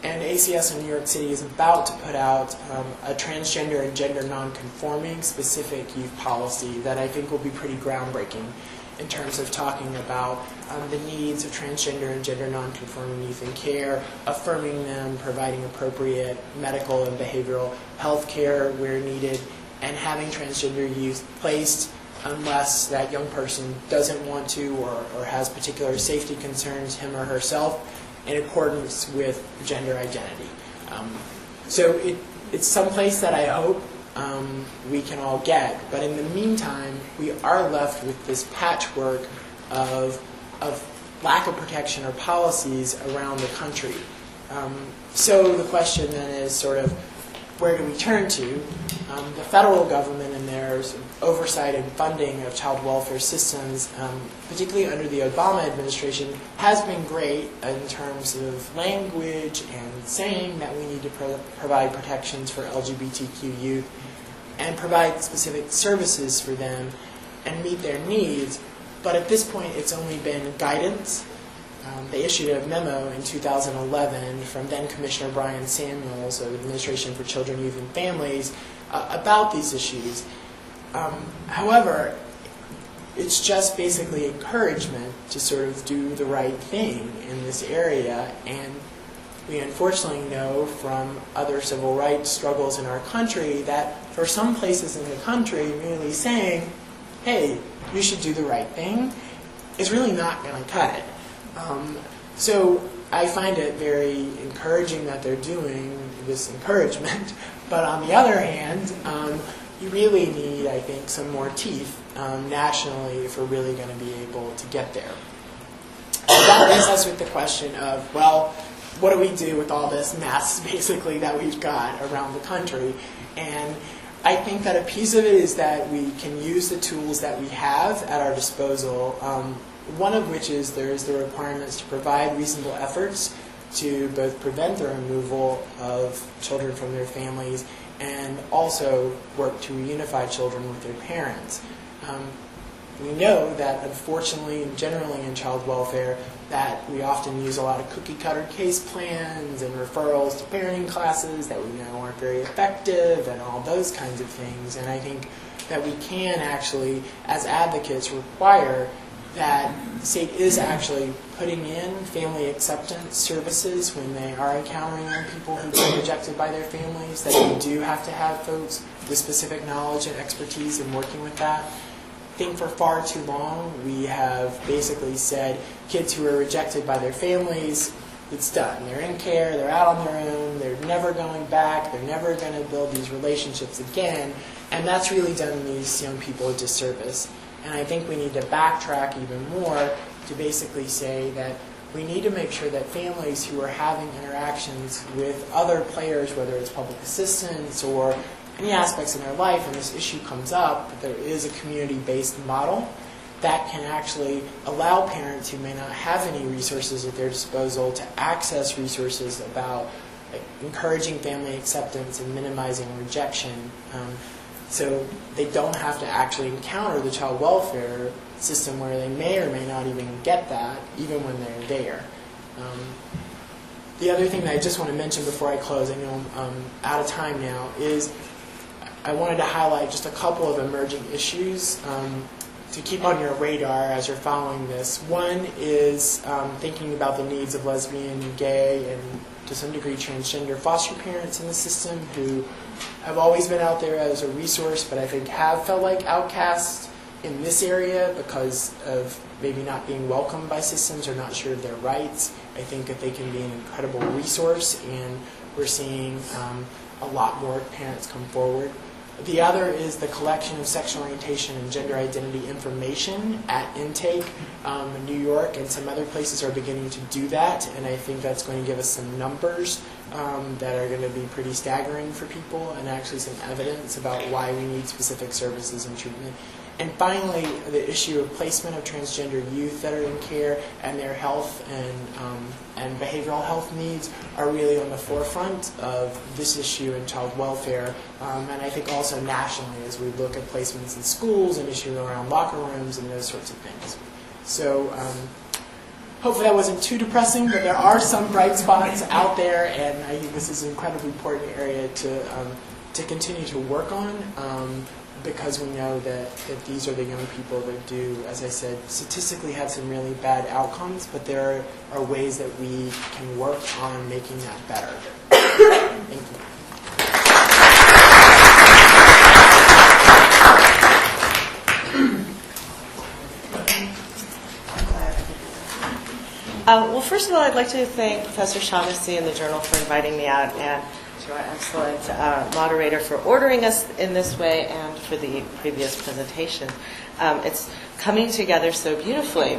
And ACS in New York City is about to put out a transgender and gender nonconforming specific youth policy that I think will be pretty groundbreaking in terms of talking about the needs of transgender and gender nonconforming youth in care, affirming them, providing appropriate medical and behavioral health care where needed, and having transgender youth placed unless that young person doesn't want to or has particular safety concerns, him or herself, in accordance with gender identity. So it's someplace that I hope we can all get. But in the meantime, we are left with this patchwork of lack of protection or policies around the country. So the question then is sort of, where do we turn to? The federal government and their sort of oversight and funding of child welfare systems, particularly under the Obama administration, has been great in terms of language and saying that we need to provide protections for LGBTQ youth and provide specific services for them and meet their needs. But at this point, it's only been guidance. They issued a memo in 2011 from then Commissioner Brian Samuels of the Administration for Children, Youth, and Families about these issues. However, it's just basically encouragement to sort of do the right thing in this area, and we unfortunately know from other civil rights struggles in our country that for some places in the country, merely saying, hey, you should do the right thing, is really not going to cut it. So I find it very encouraging that they're doing this encouragement, but on the other hand, you really need, I think, some more teeth nationally if we're really going to be able to get there. So that leaves us with the question of, well, what do we do with all this mess, basically, that we've got around the country? And I think that a piece of it is that we can use the tools that we have at our disposal, one of which is there's the requirements to provide reasonable efforts to both prevent the removal of children from their families and also work to reunify children with their parents. We know that unfortunately and generally in child welfare that we often use a lot of cookie-cutter case plans and referrals to parenting classes that we know aren't very effective and all those kinds of things. And I think that we can actually, as advocates, require that the state is actually putting in family acceptance services when they are encountering young people who've been rejected by their families, that we do have to have folks with specific knowledge and expertise in working with that. I think for far too long we have basically said kids who are rejected by their families, it's done. They're in care, they're out on their own, they're never going back, they're never going to build these relationships again, and that's really done these young people a disservice. And I think we need to backtrack even more to basically say that we need to make sure that families who are having interactions with other players, whether it's public assistance or any aspects in their life, and this issue comes up, that there is a community-based model that can actually allow parents who may not have any resources at their disposal to access resources about encouraging family acceptance and minimizing rejection. So they don't have to actually encounter the child welfare system where they may or may not even get that, even when they're there. The other thing that I just want to mention before I close, I know I'm out of time now, is I wanted to highlight just a couple of emerging issues to keep on your radar as you're following this. One is thinking about the needs of lesbian, gay, and to some degree transgender foster parents in the system who have always been out there as a resource, but I think have felt like outcasts in this area because of maybe not being welcomed by systems or not sure of their rights. I think that they can be an incredible resource, and we're seeing a lot more parents come forward. The other is the collection of sexual orientation and gender identity information at intake. New York and some other places are beginning to do that, and I think that's going to give us some numbers that are going to be pretty staggering for people, and actually some evidence about why we need specific services and treatment. And finally, the issue of placement of transgender youth that are in care and their health and behavioral health needs are really on the forefront of this issue in child welfare. And I think also nationally as we look at placements in schools and issues around locker rooms and those sorts of things. So hopefully that wasn't too depressing, but there are some bright spots out there, and I think this is an incredibly important area to continue to work on. Because we know that these are the young people that do, as I said, statistically have some really bad outcomes, but there are ways that we can work on making that better. Thank Well, first of all, I'd like to thank Professor Shaughnessy and the Journal for inviting me out, and to our excellent moderator for ordering us in this way and for the previous presentation. It's coming together so beautifully.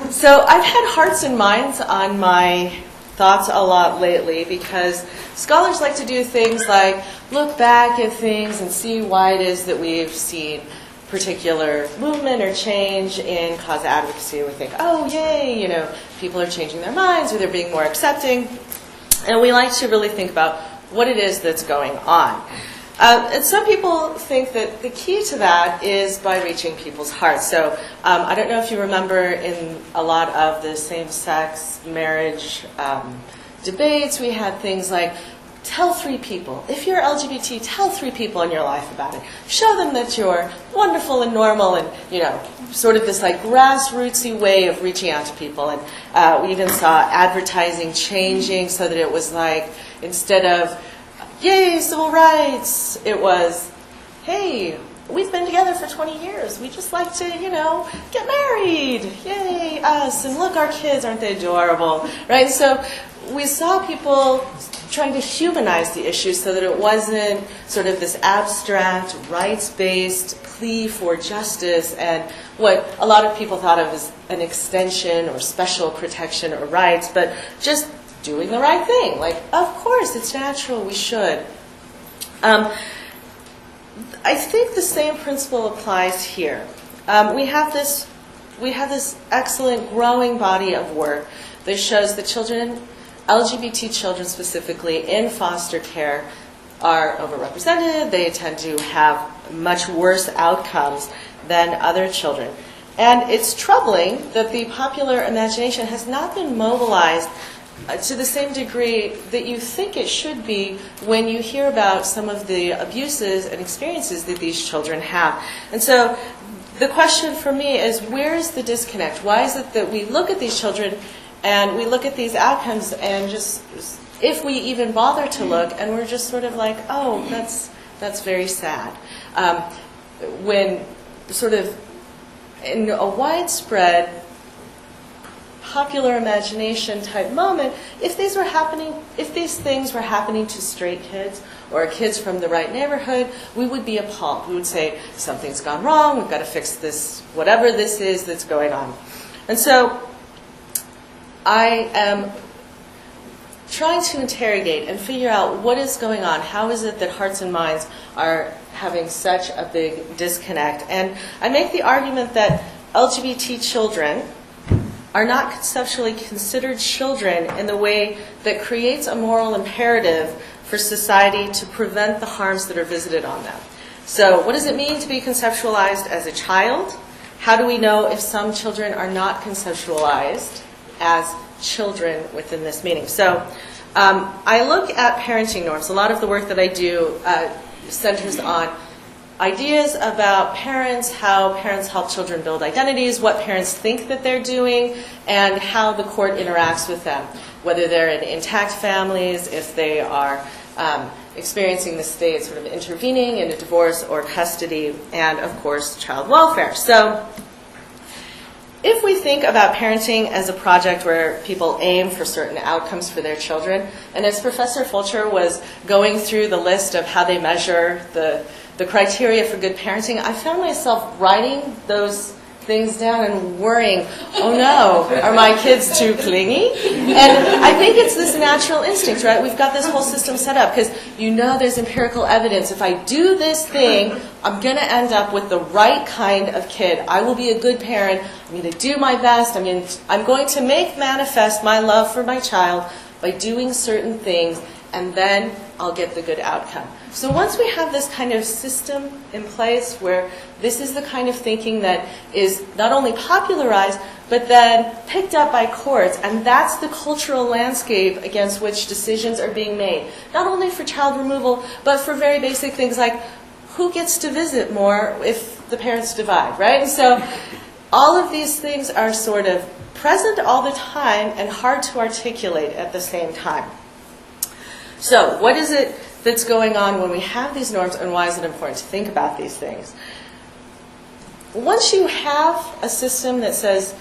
So I've had hearts and minds on my thoughts a lot lately because scholars like to do things like look back at things and see why it is that we've seen particular movement or change in cause advocacy. We think, oh, yay, you know, people are changing their minds or they're being more accepting. And we like to really think about what it is that's going on. And some people think that the key to that is by reaching people's hearts. So I don't know if you remember in a lot of the same-sex marriage debates, we had things like, tell 3 people. If you're LGBT, tell 3 people in your life about it. Show them that you're wonderful and normal and, you know, sort of this like grassrootsy way of reaching out to people. And we even saw advertising changing so that it was like, instead of, yay, civil rights, it was, hey, we've been together for 20 years. We just like to, you know, get married. Yay, us. And look, our kids, aren't they adorable? Right? So we saw people trying to humanize the issue so that it wasn't sort of this abstract, rights-based plea for justice and what a lot of people thought of as an extension or special protection or rights, but just doing the right thing. Like, of course, it's natural, we should. I think the same principle applies here. We have this excellent growing body of work that shows that children, LGBT children specifically, in foster care are overrepresented. They tend to have much worse outcomes than other children. And it's troubling that the popular imagination has not been mobilized to the same degree that you think it should be when you hear about some of the abuses and experiences that these children have. And so the question for me is, where is the disconnect? Why is it that we look at these children and we look at these outcomes and just, if we even bother to look, and we're just sort of like, oh, that's very sad. When sort of in a widespread popular imagination type moment, if these things were happening to straight kids or kids from the right neighborhood, we would be appalled. We would say, something's gone wrong, we've got to fix this, whatever this is that's going on. And so I am trying to interrogate and figure out what is going on. How is it that hearts and minds are having such a big disconnect? And I make the argument that LGBT children are not conceptually considered children in the way that creates a moral imperative for society to prevent the harms that are visited on them. So what does it mean to be conceptualized as a child? How do we know if some children are not conceptualized as children within this meaning? So I look at parenting norms. A lot of the work that I do centers on ideas about parents, how parents help children build identities, what parents think that they're doing, and how the court interacts with them, whether they're in intact families, if they are experiencing the state sort of intervening in a divorce or custody, and of course child welfare. So if we think about parenting as a project where people aim for certain outcomes for their children, and as Professor Fulcher was going through the list of how they measure the criteria for good parenting, I found myself writing those things down and worrying, oh no, are my kids too clingy? And I think it's this natural instinct, right? We've got this whole system set up because you know there's empirical evidence. If I do this thing, I'm going to end up with the right kind of kid. I will be a good parent. I'm going to do my best. I'm going to make manifest my love for my child by doing certain things, and then I'll get the good outcome. So once we have this kind of system in place where this is the kind of thinking that is not only popularized, but then picked up by courts, and that's the cultural landscape against which decisions are being made, not only for child removal, but for very basic things like who gets to visit more if the parents divide, right? And so all of these things are sort of present all the time and hard to articulate at the same time. So what is it that's going on when we have these norms, and why is it important to think about these things? Once you have a system that says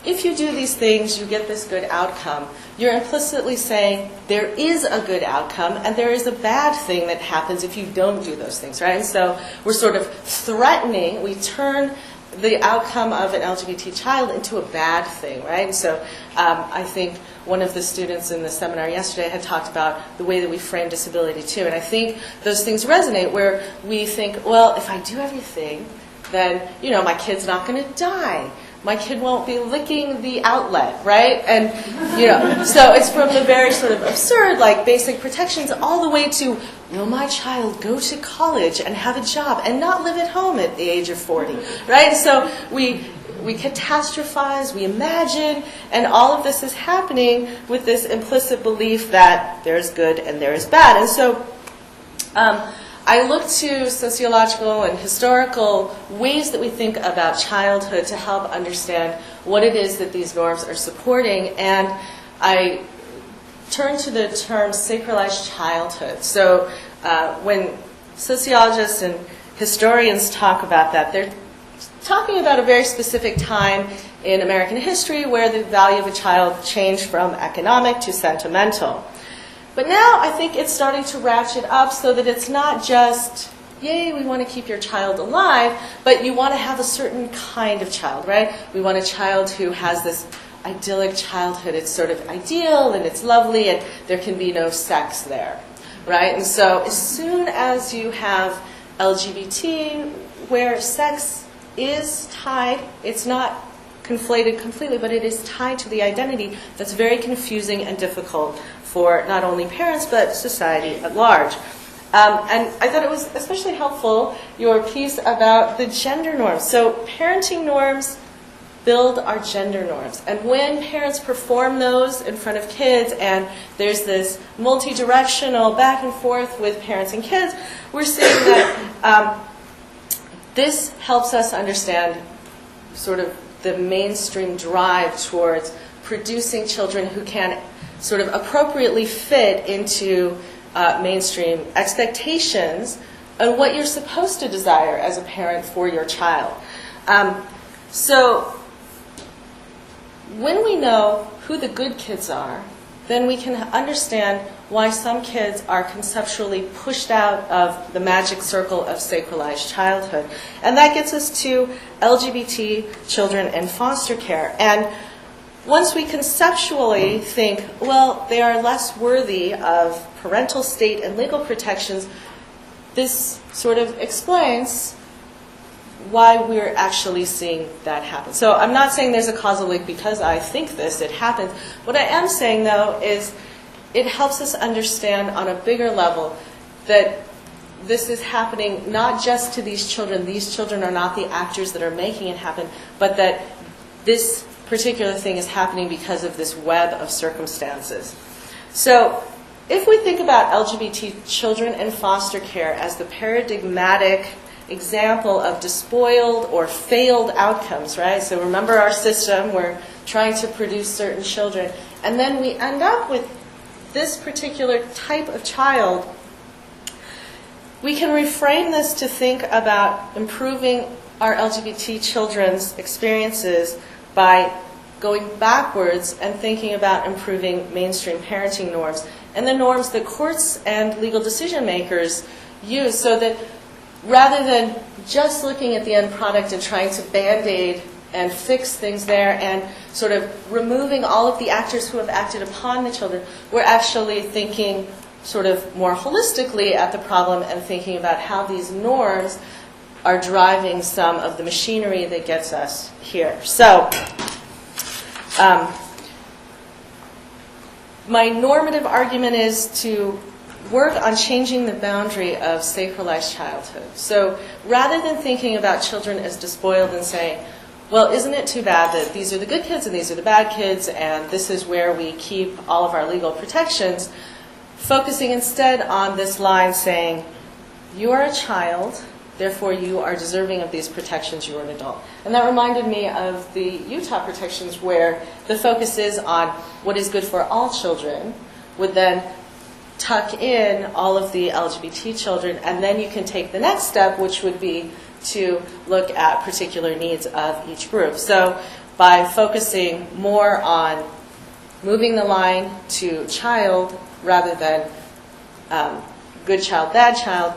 if you do these things, you get this good outcome, you're implicitly saying there is a good outcome and there is a bad thing that happens if you don't do those things, right? And so we're sort of threatening, we turn the outcome of an LGBT child into a bad thing, right? And so I think one of the students in the seminar yesterday had talked about the way that we frame disability too. And I think those things resonate where we think, well, if I do everything, then, you know, my kid's not going to die. My kid won't be licking the outlet, right? And, you know, so it's from the very sort of absurd, like basic protections, all the way to, will my child go to college and have a job and not live at home at the age of 40, right? So we catastrophize, we imagine, and all of this is happening with this implicit belief that there's good and there is bad. And so I look to sociological and historical ways that we think about childhood to help understand what it is that these norms are supporting. And I turn to the term sacralized childhood. So when sociologists and historians talk about that, they're talking about a very specific time in American history where the value of a child changed from economic to sentimental. But now I think it's starting to ratchet up so that it's not just, yay, we want to keep your child alive, but you want to have a certain kind of child, right? We want a child who has this idyllic childhood. It's sort of ideal and it's lovely and there can be no sex there, right? And so as soon as you have LGBT where sex is tied, it's not conflated completely, but it is tied to the identity, that's very confusing and difficult for not only parents but society at large. And I thought it was especially helpful, your piece about the gender norms. So parenting norms build our gender norms. And when parents perform those in front of kids and there's this multi-directional back and forth with parents and kids, we're seeing that this helps us understand sort of the mainstream drive towards producing children who can sort of appropriately fit into mainstream expectations and what you're supposed to desire as a parent for your child. So when we know who the good kids are, then we can understand why some kids are conceptually pushed out of the magic circle of sacralized childhood. And that gets us to LGBT children in foster care. And once we conceptually think, well, they are less worthy of parental state and legal protections, this sort of explains why we're actually seeing that happen. So I'm not saying there's a causal link because I think this, it happens. What I am saying, though, is it helps us understand on a bigger level that this is happening not just to these children. These children are not the actors that are making it happen, but that this particular thing is happening because of this web of circumstances. So if we think about LGBT children in foster care as the paradigmatic example of despoiled or failed outcomes, right? So remember our system, we're trying to produce certain children, and then we end up with this particular type of child. We can reframe this to think about improving our LGBT children's experiences by going backwards and thinking about improving mainstream parenting norms and the norms that courts and legal decision makers use, so that rather than just looking at the end product and trying to band-aid and fix things there and sort of removing all of the actors who have acted upon the children, we're actually thinking sort of more holistically at the problem and thinking about how these norms are driving some of the machinery that gets us here. So my normative argument is to work on changing the boundary of sacralized childhood. So rather than thinking about children as despoiled and saying, well, isn't it too bad that these are the good kids and these are the bad kids and this is where we keep all of our legal protections, focusing instead on this line saying, you are a child, therefore you are deserving of these protections, you are an adult. And that reminded me of the Utah protections where the focus is on what is good for all children, would then tuck in all of the LGBT children, and then you can take the next step, which would be to look at particular needs of each group. So by focusing more on moving the line to child rather than good child, bad child,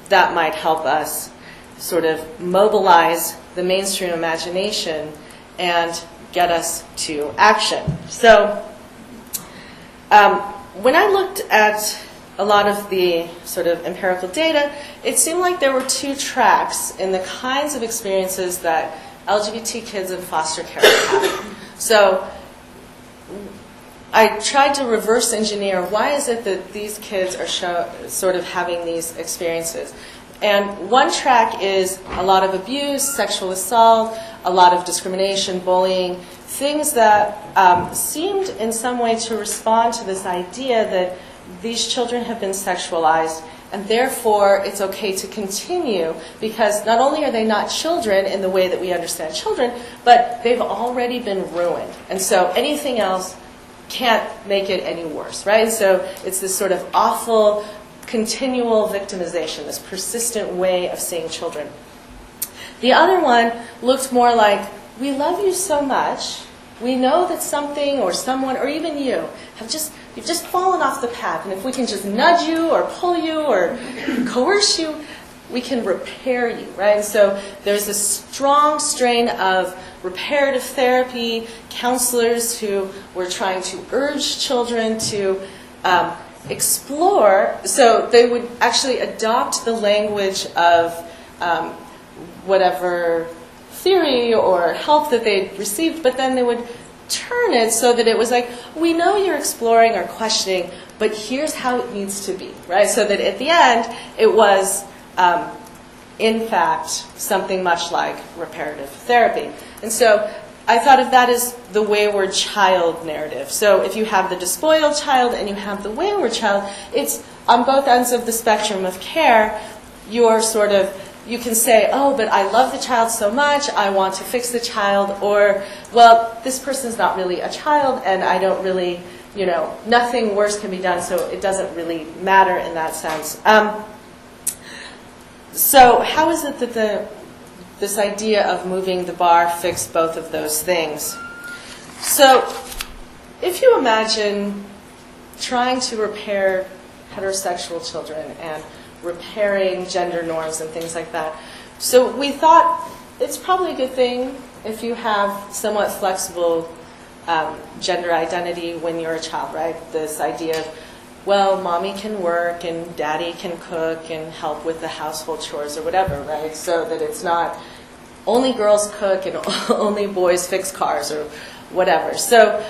that might help us sort of mobilize the mainstream imagination and get us to action. So when I looked at a lot of the sort of empirical data, it seemed like there were two tracks in the kinds of experiences that LGBT kids in foster care have. So I tried to reverse engineer, why is it that these kids are sort of having these experiences? And one track is a lot of abuse, sexual assault, a lot of discrimination, bullying, things that seemed in some way to respond to this idea that these children have been sexualized and therefore it's okay to continue because not only are they not children in the way that we understand children, but they've already been ruined. And so anything else can't make it any worse, right? So it's this sort of awful, continual victimization, this persistent way of seeing children. The other one looked more like, we love you so much, we know that something or someone or even you you've just fallen off the path, and if we can just nudge you or pull you or coerce you, we can repair you, right? And so there's a strong strain of reparative therapy, counselors who were trying to urge children to explore, so they would actually adopt the language of whatever theory or help that they'd received, but then they would turn it so that it was like, we know you're exploring or questioning, but here's how it needs to be, right? So that at the end, it was, in fact, something much like reparative therapy. And so I thought of that as the wayward child narrative. So if you have the despoiled child and you have the wayward child, it's on both ends of the spectrum of care, you can say, oh, but I love the child so much, I want to fix the child, or, well, this person's not really a child and I don't really, nothing worse can be done, so it doesn't really matter in that sense. So how is it that this idea of moving the bar fixed both of those things? So if you imagine trying to repair heterosexual children and repairing gender norms and things like that. So we thought it's probably a good thing if you have somewhat flexible gender identity when you're a child, right? This idea of, well, mommy can work and daddy can cook and help with the household chores or whatever, right? So that it's not only girls cook and only boys fix cars or whatever. So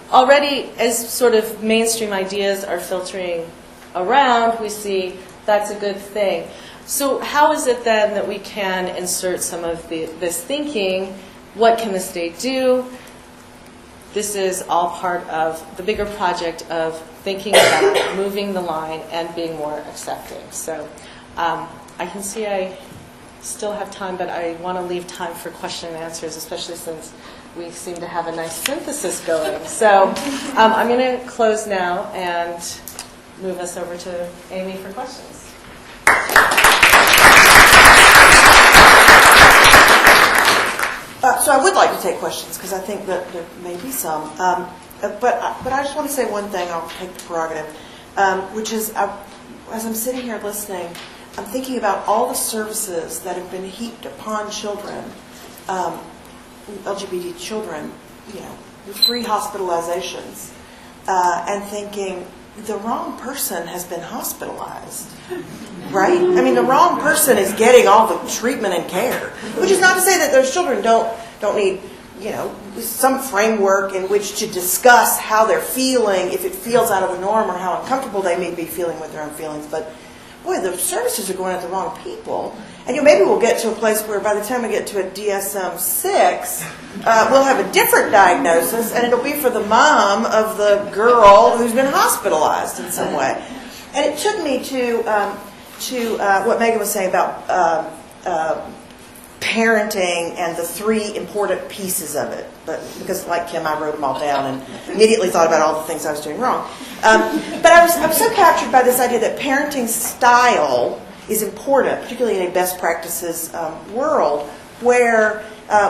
already as sort of mainstream ideas are filtering around, we see that's a good thing. So how is it then that we can insert some of this thinking? What can the state do? This is all part of the bigger project of thinking about moving the line and being more accepting. So I can see I still have time, but I want to leave time for question and answers, especially since we seem to have a nice synthesis going. So I'm going to close now and move us over to Amy for questions. So I would like to take questions because I think that there may be some. But I just want to say one thing. I'll take the prerogative, which is as I'm sitting here listening, I'm thinking about all the services that have been heaped upon children, LGBT children, with free hospitalizations, and thinking the wrong person has been hospitalized, right? I mean, the wrong person is getting all the treatment and care, which is not to say that those children don't need, some framework in which to discuss how they're feeling, if it feels out of the norm or how uncomfortable they may be feeling with their own feelings. But boy, the services are going at the wrong people. And maybe we'll get to a place where by the time we get to a DSM-6, we'll have a different diagnosis, and it'll be for the mom of the girl who's been hospitalized in some way. And it took me to what Megan was saying about parenting and the three important pieces of it. But because, like Kim, I wrote them all down and immediately thought about all the things I was doing wrong. But I was so captured by this idea that parenting style is important, particularly in a best practices world, where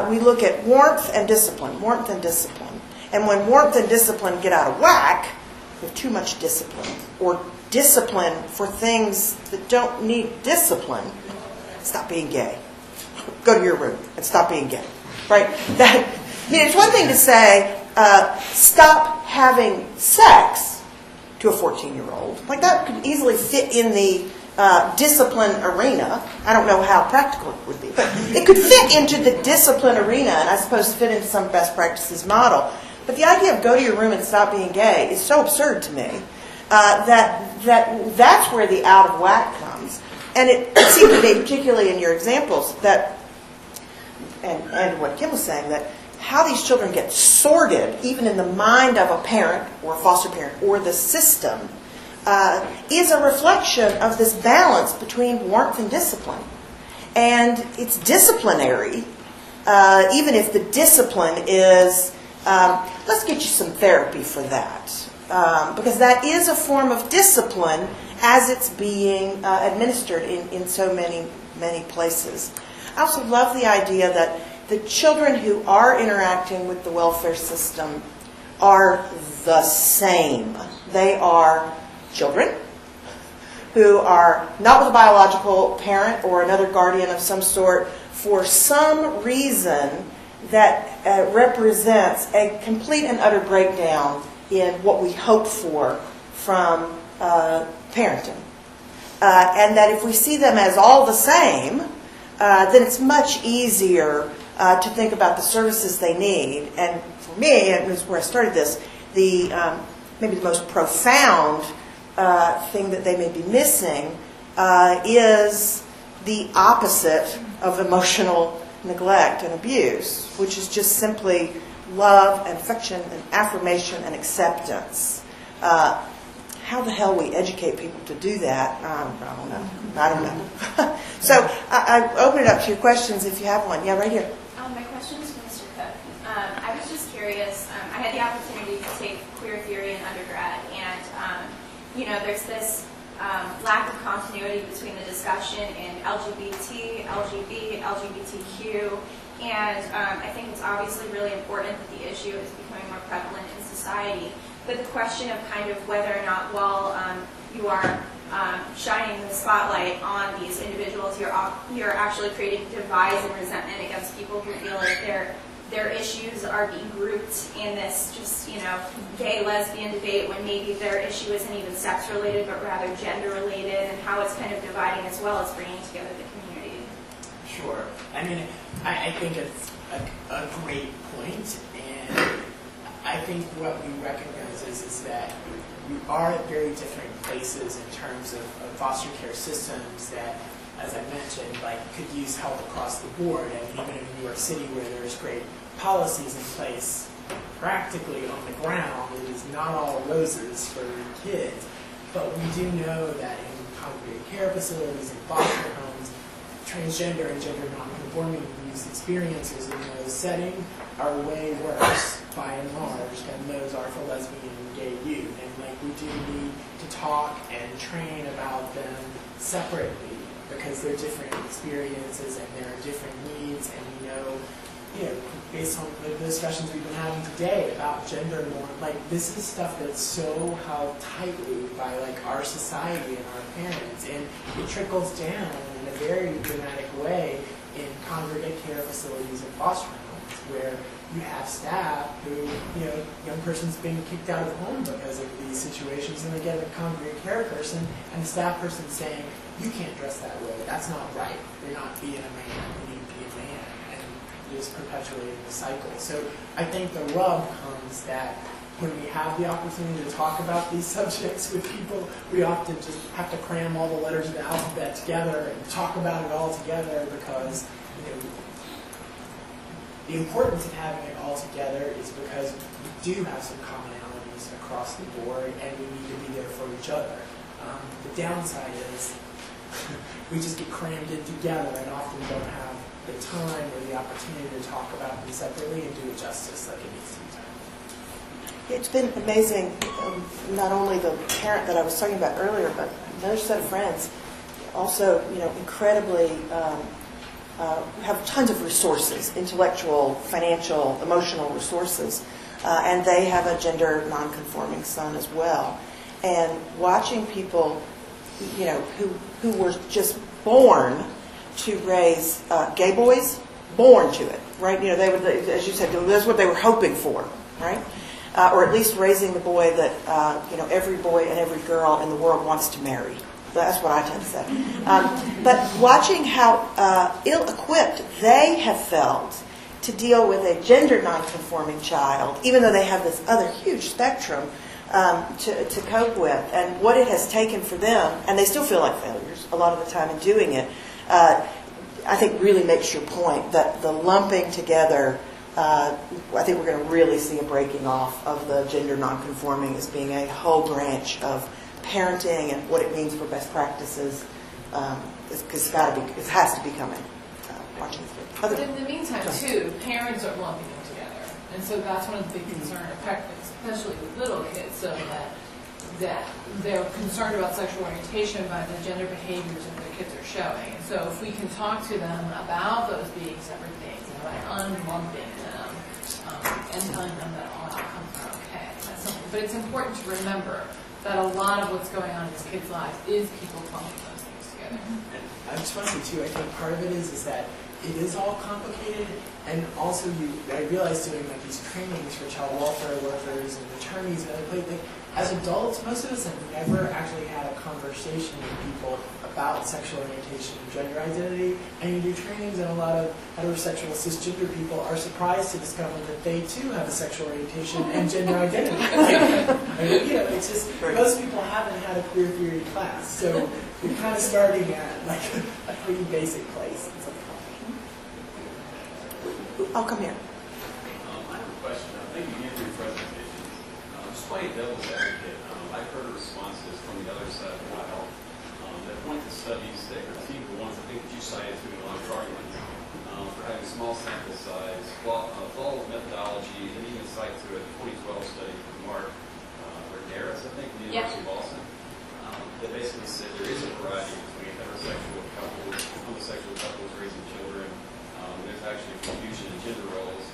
we look at warmth and discipline, warmth and discipline. And when warmth and discipline get out of whack, we have too much discipline, or discipline for things that don't need discipline. Stop being gay. Go to your room and stop being gay. Right? It's one thing to say, stop having sex to a 14-year-old. Like, that could easily fit in the discipline arena. I don't know how practical it would be, but it could fit into the discipline arena, and I suppose fit into some best practices model. But the idea of go to your room and stop being gay is so absurd to me that's where the out of whack comes. And it seemed to me, particularly in your examples, that, and what Kim was saying, that how these children get sorted, even in the mind of a parent or a foster parent or the system, is a reflection of this balance between warmth and discipline. And it's disciplinary, even if the discipline is, let's get you some therapy for that. Because that is a form of discipline as it's being administered in so many places. I also love the idea that the children who are interacting with the welfare system are the same. They are children who are not with a biological parent or another guardian of some sort for some reason that represents a complete and utter breakdown in what we hope for from parenting. And that if we see them as all the same, then it's much easier to think about the services they need. And for me, and this is where I started this, maybe the most profound thing that they may be missing is the opposite of emotional neglect and abuse, which is just simply love and affection and affirmation and acceptance. How the hell we educate people to do that, I don't know. So I open it up to your questions if you have one. Yeah, right here. My question is for Mr. Cook. I was just curious. I had the opportunity to take queer theory in undergrad, and there's this lack of continuity between the discussion in LGBT, LGB, LGBTQ, and I think it's obviously really important that the issue is becoming more prevalent in society. But the question of kind of whether or not, while you are shining the spotlight on these individuals, you're actually creating divides and resentment against people who feel like their issues are being grouped in this just, gay, lesbian debate when maybe their issue isn't even sex related but rather gender related, and how it's kind of dividing as well as bringing together the community. Sure. I mean, I think it's a great point, and I think what we recognize is that we are at very different places in terms of foster care systems that, as I mentioned, could use help across the board. And even in New York City, where there's great policies in place, practically on the ground, it is not all roses for kids. But we do know that in congregate care facilities and foster homes, transgender and gender nonconforming youth experiences in those settings are way worse, by and large, than those are for lesbian and gay youth. And we do need to talk and train about them separately, because they're different experiences and there are different needs. And we know, based on the discussions we've been having today about gender norm, this is stuff that's so held tightly by our society and our parents, and it trickles down in a very dramatic way in congregate care facilities and foster homes, where you have staff who, young person's being kicked out of home because of these situations, and they get a congregate care person, and the staff person saying, you can't dress that way, that's not right, you're not being a man, you need to be a man, and just perpetuating the cycle. So I think the rub comes that when we have the opportunity to talk about these subjects with people, we often just have to cram all the letters of the alphabet together and talk about it all together, because the importance of having it all together is because we do have some commonalities across the board, and we need to be there for each other. The downside is we just get crammed in together and often don't have the time or the opportunity to talk about them separately and do it justice like it needs to be done. It's been amazing, not only the parent that I was talking about earlier, but another set of friends, also, incredibly have tons of resources, intellectual, financial, emotional resources, and they have a gender nonconforming son as well. And watching people, who were just born to raise gay boys, born to it, right? They would, as you said, that's what they were hoping for, right? Or at least raising the boy that every boy and every girl in the world wants to marry. That's what I tend to say. But watching how ill-equipped they have felt to deal with a gender nonconforming child, even though they have this other huge spectrum to cope with, and what it has taken for them, and they still feel like failures a lot of the time in doing it, I think really makes your point that the lumping together, I think we're going to really see a breaking off of the gender nonconforming as being a whole branch of parenting and what it means for best practices. It has to be coming. Watching this. But in the meantime, too, parents are lumping them together, and so that's one of the big concerns, especially with little kids, so that they're concerned about sexual orientation by the gender behaviors that their kids are showing. And so if we can talk to them about those being separate things, by unlumping them and telling them that all outcomes are okay, that's something. But it's important to remember that a lot of what's going on in these kids' lives is people lumping those things together. And I just want to say, too, I think part of it is that it is all complicated, and also I realized doing like these trainings for child welfare workers and attorneys and other places, as adults, most of us have never actually had a conversation with people about sexual orientation and gender identity, and you do trainings, and a lot of heterosexual cisgender people are surprised to discover that they too have a sexual orientation and gender identity. It's just most people haven't had a queer theory class, so we're kind of starting at like a pretty basic place. I'll come here. I have a question. Thank you again for your presentation. Just playing devil's advocate, I've heard responses from the other side of the aisle that point to studies that critique the ones I think that you cited to in a large argument for having small sample size, flawed methodology, and even cite to a 2012 study from Mark Verderas, I think, from the University of Boston, that basically said there is a variety between heterosexual couples, homosexual couples raising children. There's actually confusion in gender roles,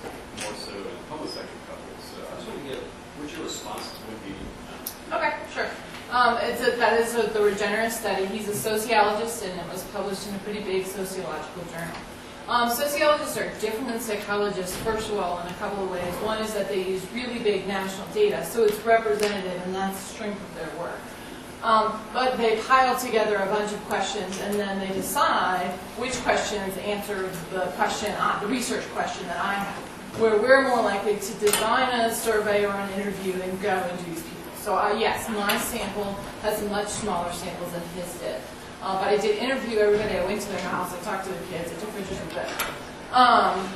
more so in homosexual couples. So I just want to get what your responses would be. Okay, sure. That is the Regeneris study. He's a sociologist, and it was published in a pretty big sociological journal. Sociologists are different than psychologists, first of all, in a couple of ways. One is that they use really big national data, so it's representative, and that's the strength of their work. But they pile together a bunch of questions, and then they decide which questions answer the research question that I have, where we're more likely to design a survey or an interview and go and do these people. So yes, my sample has much smaller samples than his did. But I did interview everybody. I went to their house. I talked to the kids. I took pictures of them.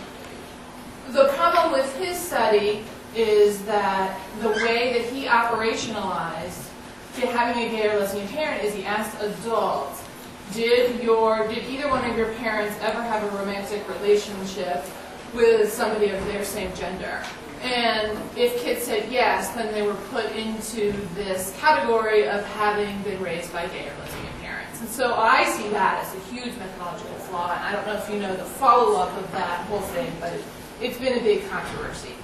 The problem with his study is that the way that he operationalized having a gay or lesbian parent is he asked adults, did either one of your parents ever have a romantic relationship with somebody of their same gender? And if kids said yes, then they were put into this category of having been raised by gay or lesbian parents. And so I see that as a huge methodological flaw. And I don't know if you know the follow-up of that whole thing, but it's been a big controversy.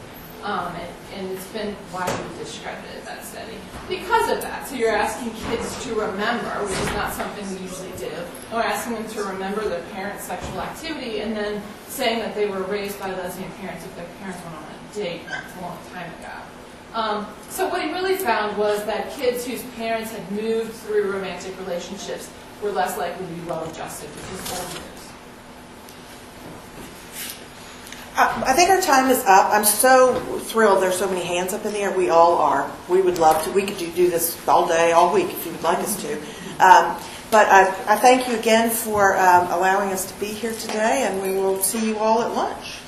And it's been widely discredited, that study, because of that. So you're asking kids to remember, which is not something we usually do. We're asking them to remember their parents' sexual activity and then saying that they were raised by lesbian parents if their parents went on a date a long time ago. So what he really found was that kids whose parents had moved through romantic relationships were less likely to be well-adjusted, which is old news. I think our time is up. I'm so thrilled there's so many hands up in the air. We all are. We would love to. We could do this all day, all week if you would like us to. But I thank you again for allowing us to be here today, and we will see you all at lunch.